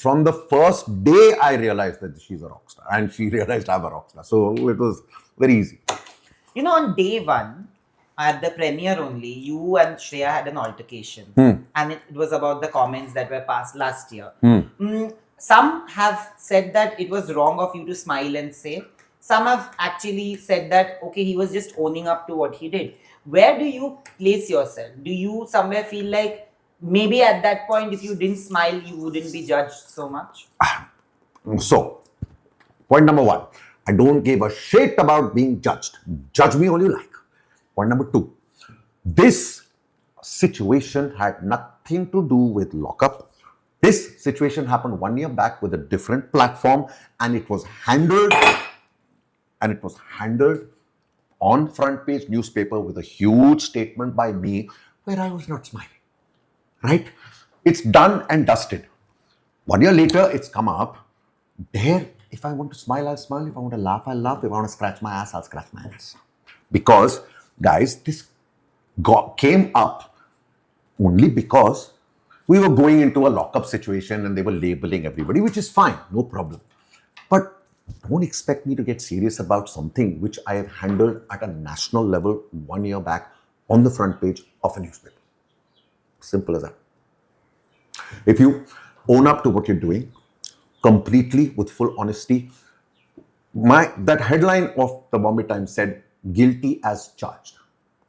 from the first day I realized that she's a rock star, and she realized I'm a rock star. So it was very easy. On day one, at the premiere only, you and Shreya had an altercation. And it was about the comments that were passed last year. Some have said that it was wrong of you to smile and say. Some have actually said that, okay, he was just owning up to what he did. Where do you place yourself? Do you somewhere feel like maybe at that point, if you didn't smile, you wouldn't be judged so much? So, point number 1, I don't give a shit about being judged. Judge me all you like. Point number 2, this situation had nothing to do with Lock Up. This situation happened 1 year back with a different platform, and it was handled on front page newspaper with a huge statement by me where I was not smiling. Right? It's done and dusted. 1 year later, it's come up. There, if I want to smile, I'll smile. If I want to laugh, I'll laugh. If I want to scratch my ass, I'll scratch my ass. Because, guys, this came up only because we were going into a lockup situation and they were labeling everybody, which is fine, no problem. But don't expect me to get serious about something which I have handled at a national level 1 year back on the front page of a newspaper. Simple as that. If you own up to what you're doing completely with full honesty, that headline of the Bombay Times said, guilty as charged.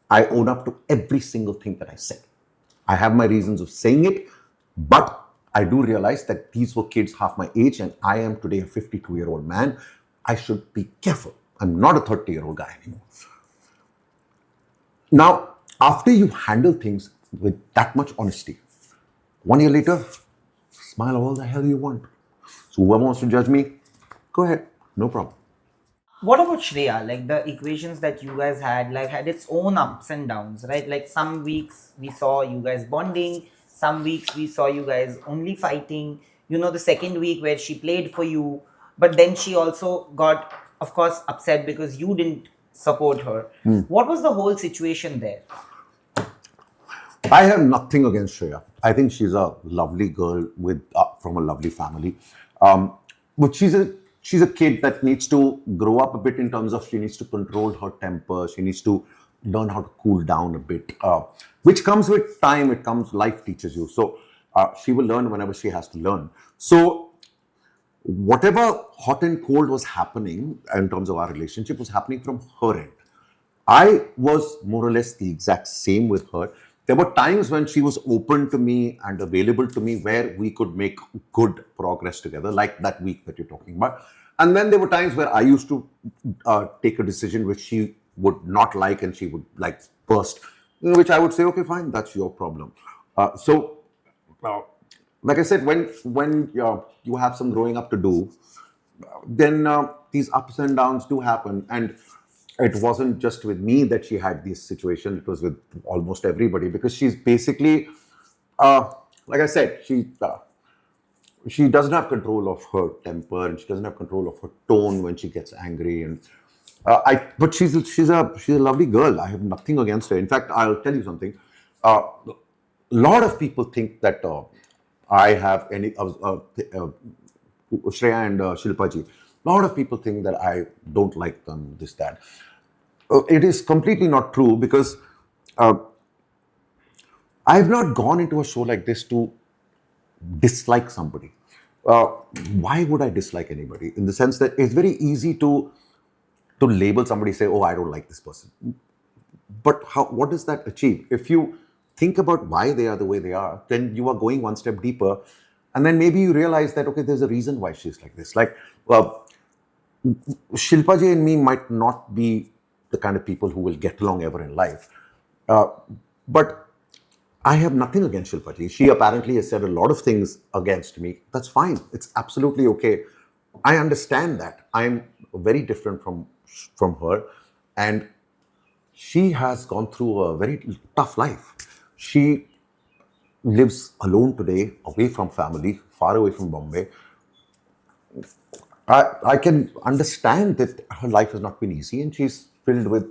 I own up to every single thing that I said. I have my reasons of saying it, but I do realize that these were kids half my age, and I am today a 52-year-old man. I should be careful. I'm not a 30-year-old guy anymore. Now, after you handle things with that much honesty, 1 year later, smile all the hell you want. So whoever wants to judge me, go ahead, no problem. What about Shreya? Like the equations that you guys had, like had its own ups and downs, right? Like some weeks we saw you guys bonding, some weeks we saw you guys only fighting. The second week where she played for you, but then she also got, of course, upset because you didn't support her. What was the whole situation there? I have nothing against Shreya. I think she's a lovely girl from a lovely family. But she's a kid that needs to grow up a bit in terms of she needs to control her temper. She needs to learn how to cool down a bit, which comes with time. Life teaches you. So she will learn whenever she has to learn. So whatever hot and cold was happening in terms of our relationship was happening from her end. I was more or less the exact same with her. There were times when she was open to me and available to me where we could make good progress together, like that week that you're talking about. And then there were times where I used to take a decision which she would not like and she would like burst, which I would say, okay, fine, that's your problem. Like I said, when you have some growing up to do, then these ups and downs do happen. And it wasn't just with me that she had this situation. It was with almost everybody, because she's basically, like I said, she doesn't have control of her temper, and she doesn't have control of her tone when she gets angry. And but she's a lovely girl. I have nothing against her. In fact, I'll tell you something. A lot of people think that I have any Shreya and Shilpa ji. A lot of people think that I don't like them, this, that. It is completely not true, because I have not gone into a show like this to dislike somebody. Why would I dislike anybody? In the sense that it's very easy to to label somebody, say, oh, I don't like this person. But what does that achieve? If you think about why they are the way they are, then you are going one step deeper. And then maybe you realize that, okay, there's a reason why she's like this. Like, Shilpa ji and me might not be the kind of people who will get along ever in life. But I have nothing against Shilpa ji. She apparently has said a lot of things against me. That's fine. It's absolutely okay. I understand that. I'm very different from her. And she has gone through a very tough life. She lives alone today, away from family, far away from Bombay. I can understand that her life has not been easy, and she's filled with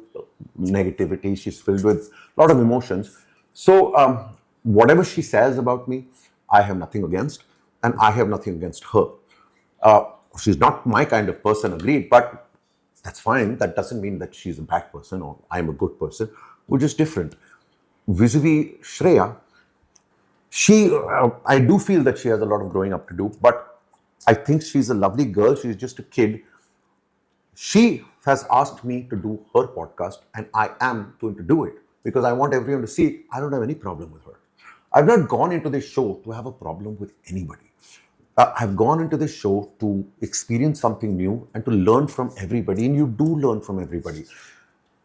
negativity. She's filled with a lot of emotions. So whatever she says about me, I have nothing against, and I have nothing against her. She's not my kind of person, agreed, but that's fine. That doesn't mean that she's a bad person or I'm a good person. We're just different. Vis-a-vis Shreya, I do feel that she has a lot of growing up to do, but I think she's a lovely girl. She's just a kid. She has asked me to do her podcast, and I am going to do it because I want everyone to see it. I don't have any problem with her. I've not gone into this show to have a problem with anybody. I've gone into this show to experience something new and to learn from everybody, and you do learn from everybody.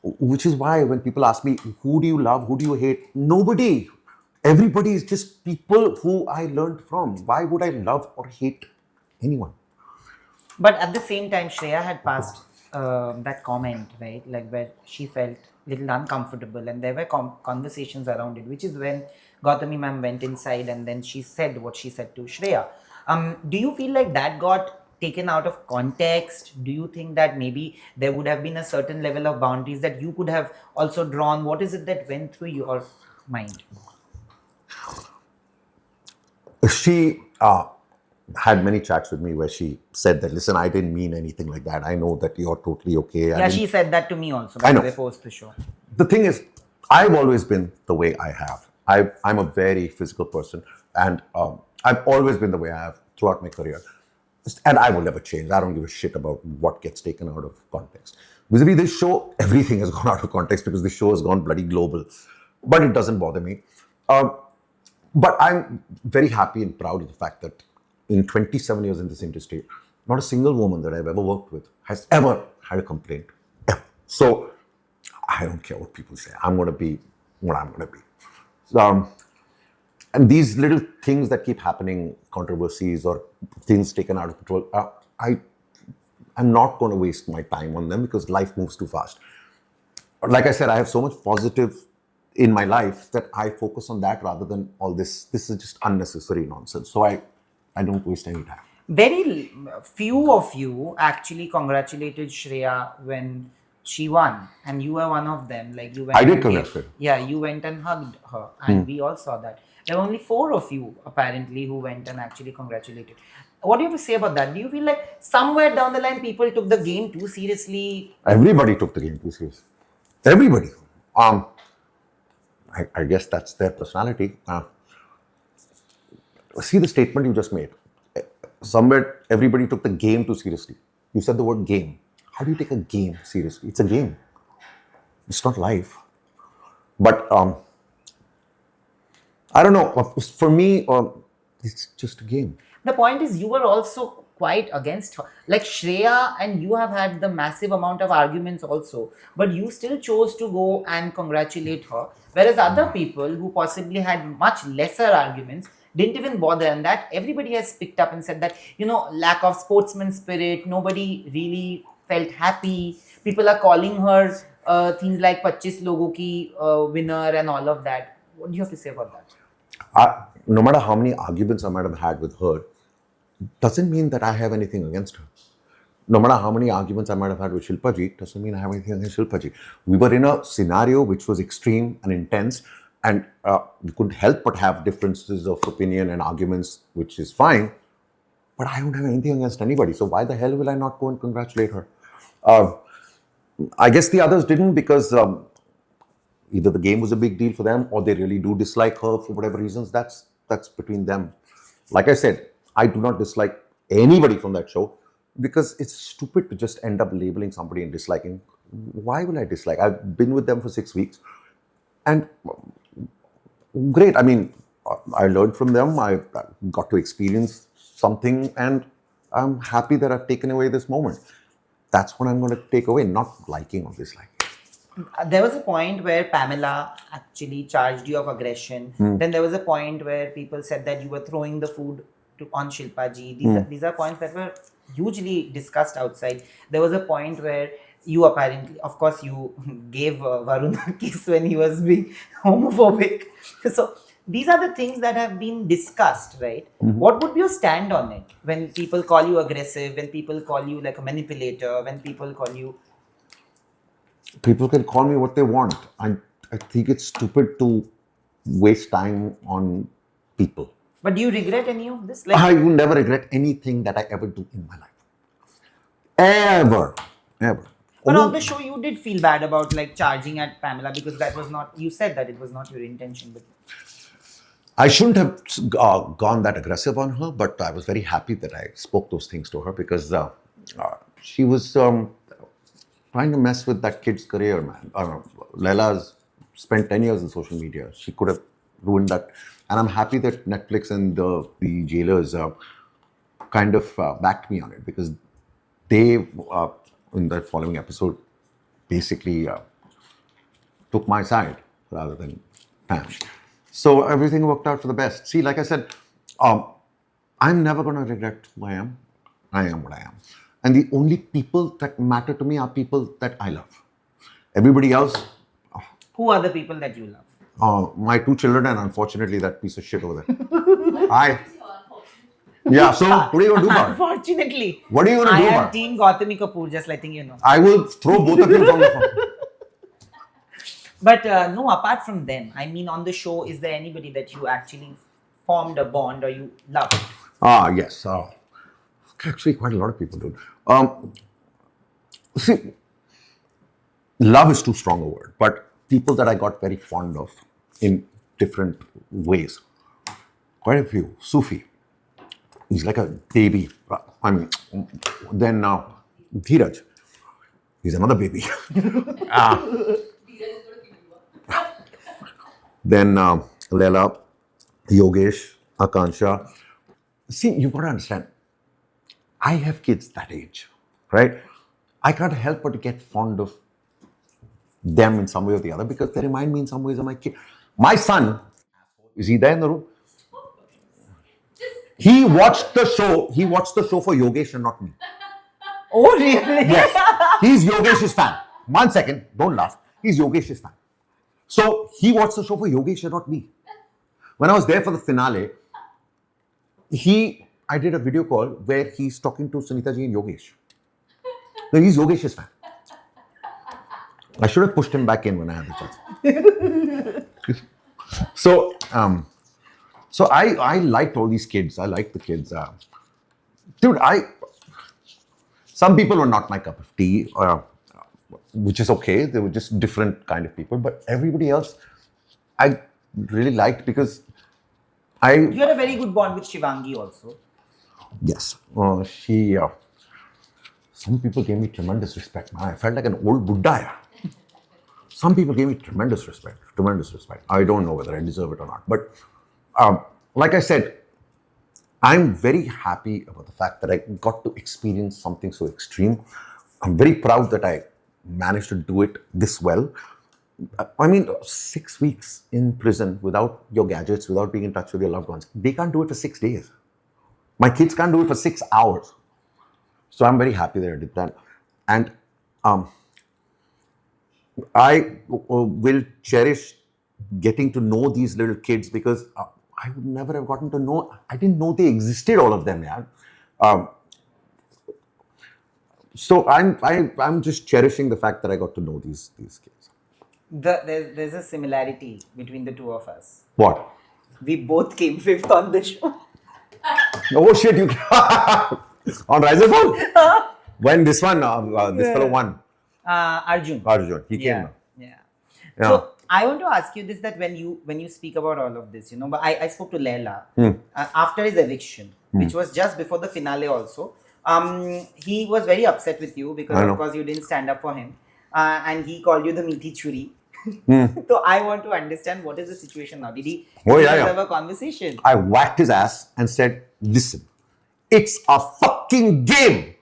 Which is why when people ask me, who do you love, who do you hate? Nobody. Everybody is just people who I learned from. Why would I love or hate anyone? But at the same time, Shreya had passed that comment, right? Like where she felt a little uncomfortable, and there were conversations around it, which is when Gautami ma'am went inside and then she said what she said to Shreya. Do you feel like that got taken out of context? Do you think that maybe there would have been a certain level of boundaries that you could have also drawn? What is it that went through your mind? She had many chats with me where she said that, listen, I didn't mean anything like that. I know that you're totally okay. Yeah, she said that to me also, by the way, post the show. The thing is, I've always been the way I have. I'm a very physical person, and I've always been the way I have throughout my career. And I will never change. I don't give a shit about what gets taken out of context. Vis-a-vis this show, everything has gone out of context because this show has gone bloody global. But it doesn't bother me. But I'm very happy and proud of the fact that in 27 years in this industry, not a single woman that I've ever worked with has ever had a complaint. Ever. So I don't care what people say. I'm going to be what I'm going to be. And these little things that keep happening, controversies or things taken out of control, I'm not going to waste my time on them because life moves too fast. Like I said, I have so much positive in my life that I focus on that rather than all this. This is just unnecessary nonsense. So I don't waste any time. Very few of you actually congratulated Shreya when she won, and you were one of them. Like you went. I did congratulate. Yeah, you went and hugged her, and we all saw that. There were only 4 of you apparently who went and actually congratulated. What do you have to say about that? Do you feel like somewhere down the line people took the game too seriously? Everybody took the game too seriously. Everybody. I guess that's their personality. See the statement you just made. Somewhere everybody took the game too seriously. You said the word game. How do you take a game seriously? It's a game. It's not life. But I don't know. For me, it's just a game. The point is, you were also quite against her. Like Shreya and you have had the massive amount of arguments also, but you still chose to go and congratulate her. Whereas other people who possibly had much lesser arguments didn't even bother, and that everybody has picked up and said that, lack of sportsman spirit, nobody really felt happy. People are calling her things like 25 logo ki winner and all of that. What do you have to say about that? No matter how many arguments I might have had with her, doesn't mean that I have anything against her. No matter how many arguments I might have had with Shilpa ji, doesn't mean I have anything against Shilpa ji. We were in a scenario which was extreme and intense, and we couldn't help but have differences of opinion and arguments, which is fine. But I don't have anything against anybody. So why the hell will I not go and congratulate her? I guess the others didn't because either the game was a big deal for them or they really do dislike her for whatever reasons. That's between them. Like I said, I do not dislike anybody from that show. because it's stupid to just end up labeling somebody and disliking. Why will I dislike? I've been with them for 6 weeks, and great. I mean, I learned from them. I got to experience something, and I'm happy that I've taken away this moment. That's what I'm going to take away, not liking or disliking. There was a point where Pamela actually charged you of aggression. Then there was a point where people said that you were throwing the food on Shilpa ji. These are points that were hugely discussed outside. There was a point where you apparently, of course, you gave Varun a kiss when he was being homophobic. So these are the things that have been discussed, right? What would be your stand on it when people call you aggressive, when people call you like a manipulator, when people call you... People can call me what they want. I think it's stupid to waste time on people. But do you regret any of this? I will never regret anything that I ever do in my life. Ever. But on the show, you did feel bad about like charging at Pamela because that was not, you said that it was not your intention. But I shouldn't have gone that aggressive on her, but I was very happy that I spoke those things to her because she was trying to mess with that kid's career, man. Laila's spent 10 years in social media. She could have ruined that. And I'm happy that Netflix and the jailers kind of backed me on it because they, in the following episode, basically took my side rather than Pam. So everything worked out for the best. See, like I said, I'm never going to regret who I am. I am what I am. And the only people that matter to me are people that I love. Everybody else... Who are the people that you love? My 2 children and unfortunately that piece of shit over there. Yeah, so what are you going to do about it? Unfortunately. What are you going to do I about am it? Team Gautami Kapoor, just letting you know. I will throw both of you from the phone. But no, apart from them, I mean on the show, is there anybody that you actually formed a bond or you love? Yes. Actually, quite a lot of people do. See, love is too strong a word, but people that I got very fond of in different ways. Quite a few. Sufi. He's like a baby. I mean, then Dheeraj. He's another baby. Then Laila, Yogesh-Akanksha. See, you've got to understand. I have kids that age, right? I can't help but to get fond of them in some way or the other because they remind me in some ways of my kid. My son, is he there in the room? He watched the show for Yogesh and not me. Oh, really? Yes. He's Yogesh's fan. 1 second, don't laugh. He's Yogesh's fan. So he watched the show for Yogesh and not me. When I was there for the finale, I did a video call where he's talking to Sunita ji and Yogesh. No, he's Yogesh's fan. I should have pushed him back in when I had the chance. So I liked all these kids. I liked the kids. Dude, some people were not my cup of tea, which is okay. They were just different kind of people. But everybody else, I really liked because You had a very good bond with Shivangi also. Yes. Some people gave me tremendous respect, man. I felt like an old Buddha. Some people gave me tremendous respect. I don't know whether I deserve it or not. But like I said, I'm very happy about the fact that I got to experience something so extreme. I'm very proud that I managed to do it this well. I mean, 6 weeks in prison without your gadgets, without being in touch with your loved ones. They can't do it for 6 days. My kids can't do it for 6 hours. So I'm very happy that I did that. And I will cherish getting to know these little kids because I would never have gotten to know. I didn't know they existed, all of them, yeah. So I'm just cherishing the fact that I got to know these kids. There's a similarity between the two of us. What? We both came 5th on the show. Oh shit! You on Rise and Fall? When this one, this fellow won. Arjun. He came. Yeah. So I want to ask you this: that when you speak about all of this, but I spoke to Laila after his eviction, which was just before the finale also. He was very upset with you because, I know. of course, you didn't stand up for him, and he called you the meaty churi. Hmm. So I want to understand what is the situation now. Did he Oh, yeah, have yeah. a conversation? I whacked his ass and said, listen, it's a fucking game.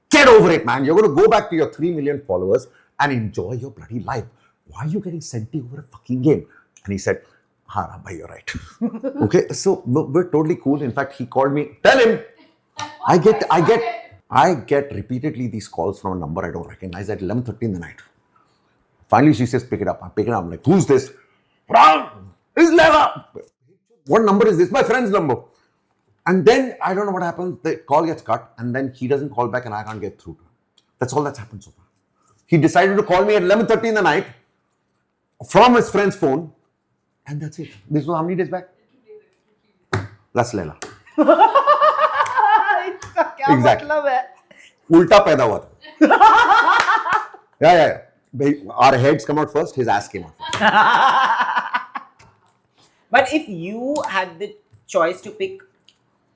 Get over it, man. You're going to go back to your 3 million followers and enjoy your bloody life. Why are you getting senti over a fucking game? And he said, ha, Ram bhai, you're right. Okay, so we're totally cool. In fact, he called me. Tell him. I get repeatedly these calls from a number I don't recognize at 11:30 in the night. Finally, she says, pick it up. I pick it up. I'm like, who's this? Ram! It's Laila! What number is this? My friend's number. And then, I don't know what happens. The call gets cut and then he doesn't call back and I can't get through to him. That's all that's happened so far. He decided to call me at 11:30 in the night from his friend's phone and that's it. This was how many days back? That's Laila. इसका क्या Exactly. मतलब है? Ulta paida hua tha. Yeah. Our heads come out first, his ass came out first. But if you had the choice to pick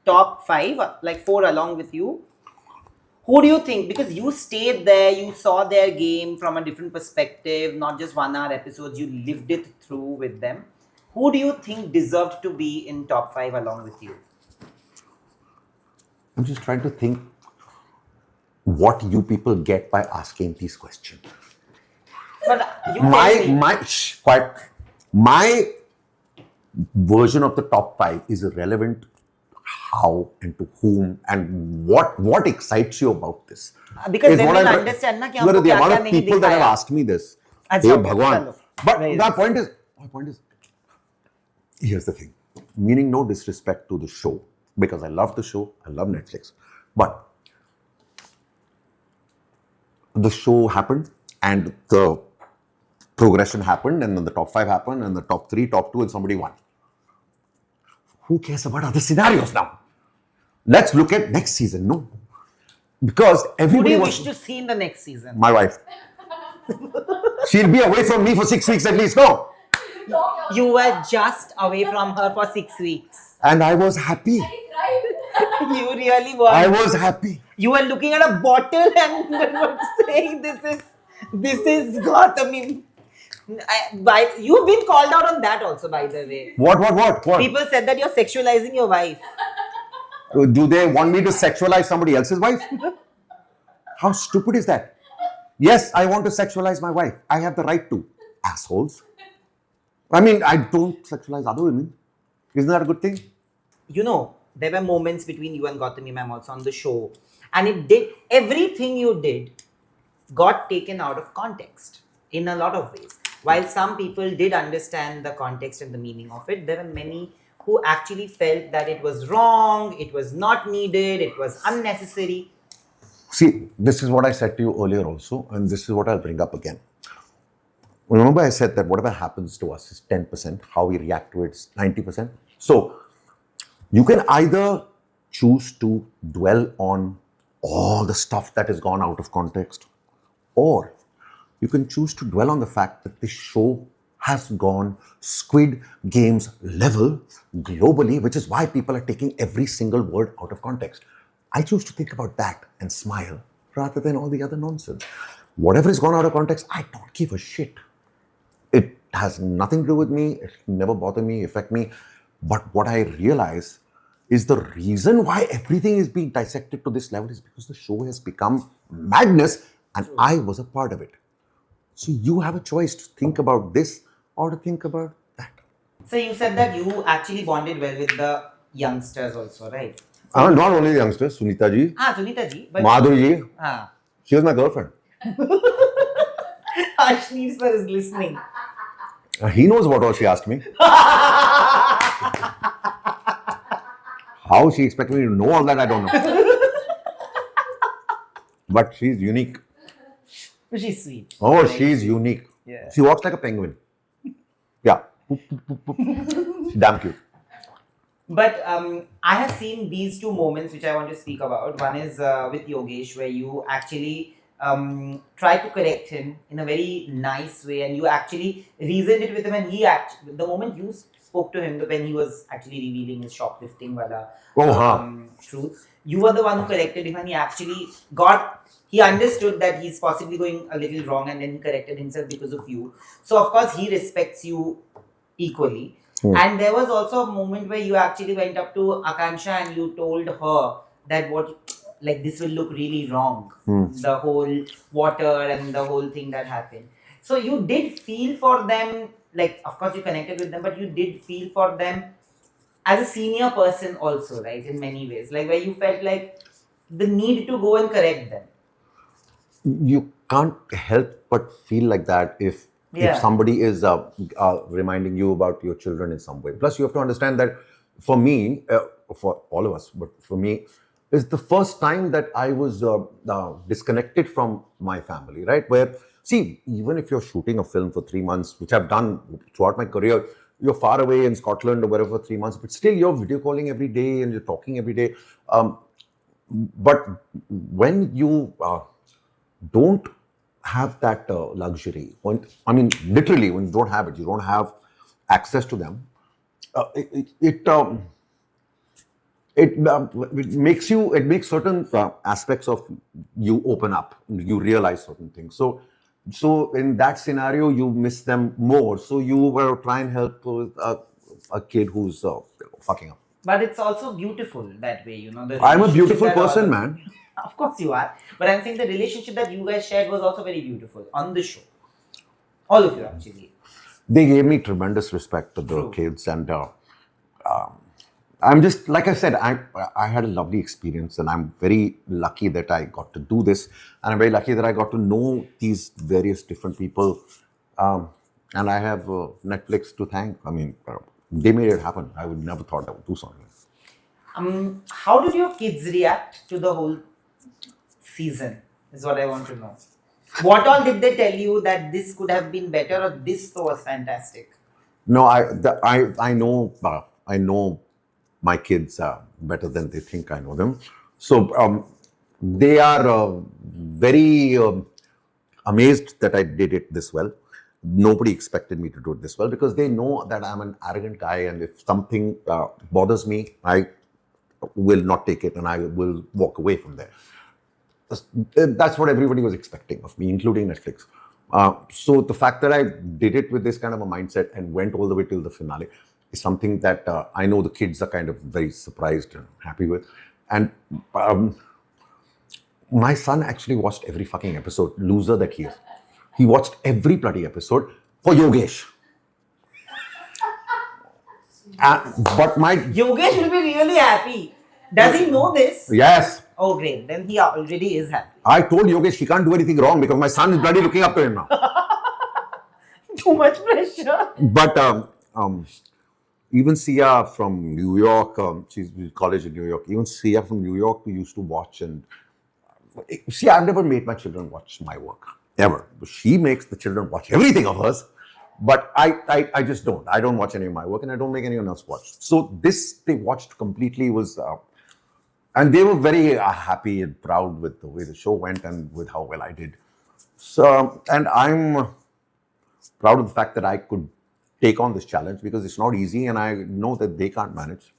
top 5, like 4 along with you, who do you think? Because you stayed there, you saw their game from a different perspective, not just 1 hour episodes, you lived it through with them. Who do you think deserved to be in top 5 along with you? I'm just trying to think what you people get by asking these questions. But you tell me. My version of the top 5 is irrelevant how and to whom and what excites you about this. Because is then what we'll I'm- understand na कि No, हमको the क्या amount क्या of नहीं people that have दिखाया. asked me this. अच्छा, Hey, okay, Bhagwan. चलो. But Very my nice. point is, here's the thing. Meaning no disrespect to the show because I love the show, I love Netflix. But the show happened and the progression happened and then the top 5 happened and the top 3, top 2 and somebody won. Who cares about other scenarios now? Let's look at next season, no? Because Who do everybody you wants wish to see in the next season? my wife. She'll be away from me for 6 weeks at least, no? You were just away from her for 6 weeks. And I was happy. You really were. I was happy. You were looking at a bottle and were saying, this is Gautami. You've been called out on that also, by the way. What? People said that you're sexualizing your wife. Do they want me to sexualize somebody else's wife? How stupid is that? Yes, I want to sexualize my wife. I have the right to. Assholes. I mean, I don't sexualize other women. Isn't that a good thing? You know, there were moments between you and Gautami ma'am also on the show. And everything you did got taken out of context in a lot of ways. While some people did understand the context and the meaning of it, there were many who actually felt that it was wrong, it was not needed, it was unnecessary. See, this is what I said to you earlier also, and this is what I'll bring up again. Remember I said that whatever happens to us is 10%, how we react to it is 90%. So, you can either choose to dwell on all the stuff that has gone out of context, or you can choose to dwell on the fact that this show has gone Squid Games level globally, which is why people are taking every single word out of context. I choose to think about that and smile rather than all the other nonsense. Whatever has gone out of context, I don't give a shit. It has nothing to do with me. It never bothered me, affect me. But what I realize is the reason why everything is being dissected to this level is because the show has become madness and I was a part of it. So you have a choice to think about this or to think about that. So you said that you actually bonded well with the youngsters also, right? Not only the youngsters, Sunita ji, Sunita ji. But Madhuri ji, she was my girlfriend. Ashneer sir is listening. He knows what all she asked me. How she expected me to know all that, I don't know. But she's unique. But she's sweet. Oh, she's unique. Yeah. She walks like a penguin. Yeah. She's damn cute. But I have seen these two moments which I want to speak about. One is with Yogesh, where you actually try to correct him in a very nice way, and you actually reasoned it with him, and the moment you spoke to him when he was actually revealing his shoplifting wala truth. You were the one who corrected him, and he understood that he's possibly going a little wrong, and then he corrected himself because of you. So of course he respects you equally. And there was also a moment where you actually went up to Akanksha and you told her that this will look really wrong. The whole water and the whole thing that happened. So you did feel for them, of course you connected with them, but you did feel for them as a senior person also, right? In many ways, where you felt like the need to go and correct them. You can't help but feel like that if somebody is reminding you about your children in some way. Plus, you have to understand that for me, for all of us, but for me, it's the first time that I was disconnected from my family, right? Where, see, even if you're shooting a film for 3 months, which I've done throughout my career, you're far away in Scotland or wherever for 3 months, but still you're video calling every day and you're talking every day. But when you don't have that luxury, literally, when you don't have it, you don't have access to them, it makes certain aspects of you open up, you realize certain things. So in that scenario, you miss them more. So you were trying to help a kid who's fucking up. But it's also beautiful that way, I'm a beautiful person, man. Of course you are. But I'm saying the relationship that you guys shared was also very beautiful on the show. All of you, actually. They gave me tremendous respect to the kids, and I'm just, like I said, I had a lovely experience, and I'm very lucky that I got to do this, and I'm very lucky that I got to know these various different people, and I have Netflix to thank. They made it happen. I would never thought I would do something. How did your kids react to the whole season, is what I want to know. What all did they tell you that this could have been better or this was fantastic? No, I know my kids better than they think I know them. So they are very amazed that I did it this well. Nobody expected me to do it this well because they know that I'm an arrogant guy, and if something bothers me, I will not take it and I will walk away from there. That's what everybody was expecting of me, including Netflix. So the fact that I did it with this kind of a mindset and went all the way till the finale is something that I know the kids are kind of very surprised and happy with. And my son actually watched every fucking episode, loser that he is. He watched every bloody episode for Yogesh. But my Yogesh will be really happy. Does he know this? Yes. Oh, great. Then he already is happy. I told Yogesh he can't do anything wrong because my son is bloody looking up to him now. Too much pressure. But even Sia from New York, she's in college in New York. Even Sia from New York, we used to watch. And see, I've never made my children watch my work, ever. She makes the children watch everything of hers. But I just don't. I don't watch any of my work, and I don't make anyone else watch. So this, they watched completely was... and they were very happy and proud with the way the show went and with how well I did. So, and I'm proud of the fact that I could take on this challenge because it's not easy, and I know that they can't manage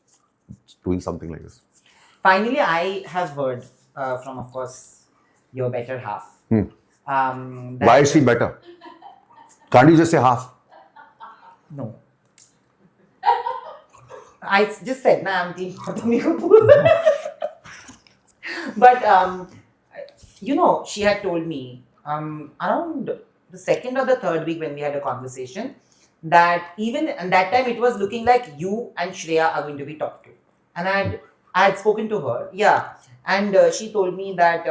doing something like this. Finally, I have heard from, of course, your better half. Why is she better? Can't you just say half? No. I just said, I'm Team Ram Kapoor. But, she had told me around the second or the third week when we had a conversation that even at that time it was looking like you and Shreya are going to be top two. And I had spoken to her, and she told me that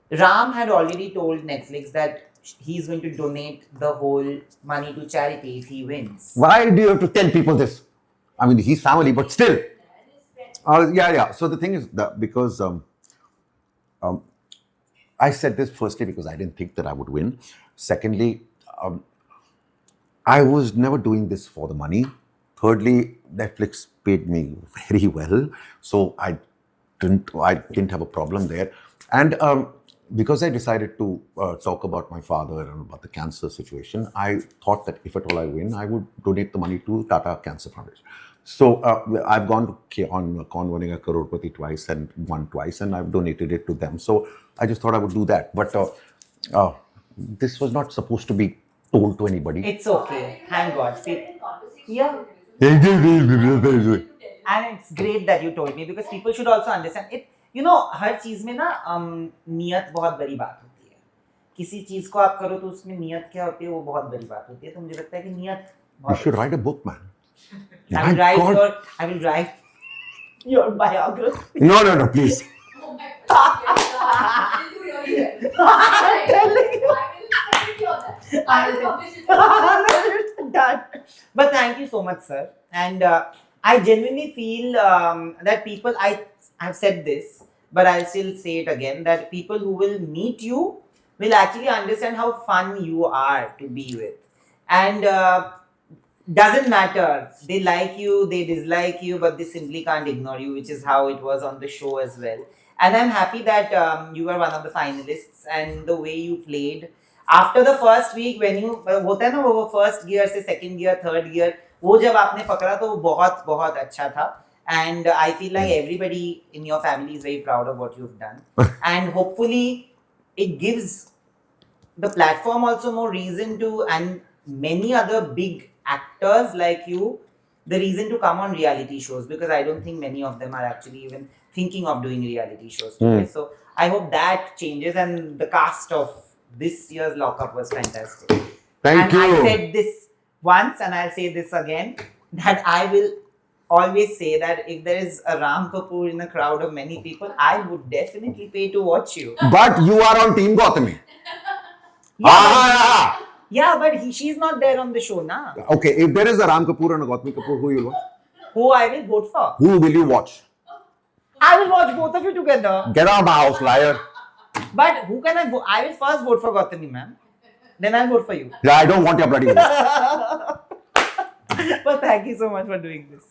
Ram had already told Netflix that he's going to donate the whole money to charity if he wins. Why do you have to tell people this? I mean, he's family, but still. So the thing is that because I said this firstly because I didn't think that I would win. Secondly, I was never doing this for the money. Thirdly, Netflix paid me very well, so I didn't have a problem there. And because I decided to talk about my father and about the cancer situation, I thought that if at all I win, I would donate the money to Tata Cancer Foundation. So I've gone on winning a crorepati twice and won twice, and I've donated it to them. So I just thought I would do that. But this was not supposed to be told to anybody. It's okay. Thank God. Yeah. Yeah. And it's great that you told me because people should also understand it. You know, हर चीज में ना नियत बहुत बड़ी बात होती है. किसी चीज को आप करो तो उसमें नियत क्या होती है वो बहुत बड़ी बात होती है. तो मुझे लगता है कि नियत You should write a book, man. I will write your biography. No, please. Oh my God. I'll do your ear. I'm telling you. I will publish it. Done. But thank you so much, sir. And I genuinely feel that people, I've said this, but I'll still say it again, that people who will meet you will actually understand how fun you are to be with. And doesn't matter. They like you, they dislike you, but they simply can't ignore you, which is how it was on the show as well. And I'm happy that you were one of the finalists and the way you played. After the first week, when you होता है ना वो first gear से second gear, third gear, वो जब आपने पकड़ा तो वो बहुत बहुत अच्छा था. And I feel like everybody in your family is very proud of what you've done. And hopefully it gives the platform also more reason to, and many other big actors like you, the reason to come on reality shows, because I don't think many of them are actually even thinking of doing reality shows today. So I hope that changes, and the cast of this year's Lockup was fantastic. Thank you. I said this once and I'll say this again, that I will always say that if there is a Ram Kapoor in a crowd of many people, I would definitely pay to watch you. But you are on Team Gautami. Yeah, but she's not there on the show, na. Okay, if there is a Ram Kapoor and a Gautami Kapoor, who you will watch? Who I will vote for? Who will you watch? I will watch both of you together. Get out of my house, liar. But who can I vote? I will first vote for Gautami, ma'am. Then I'll vote for you. Yeah, I don't want your bloody vote. But thank you so much for doing this.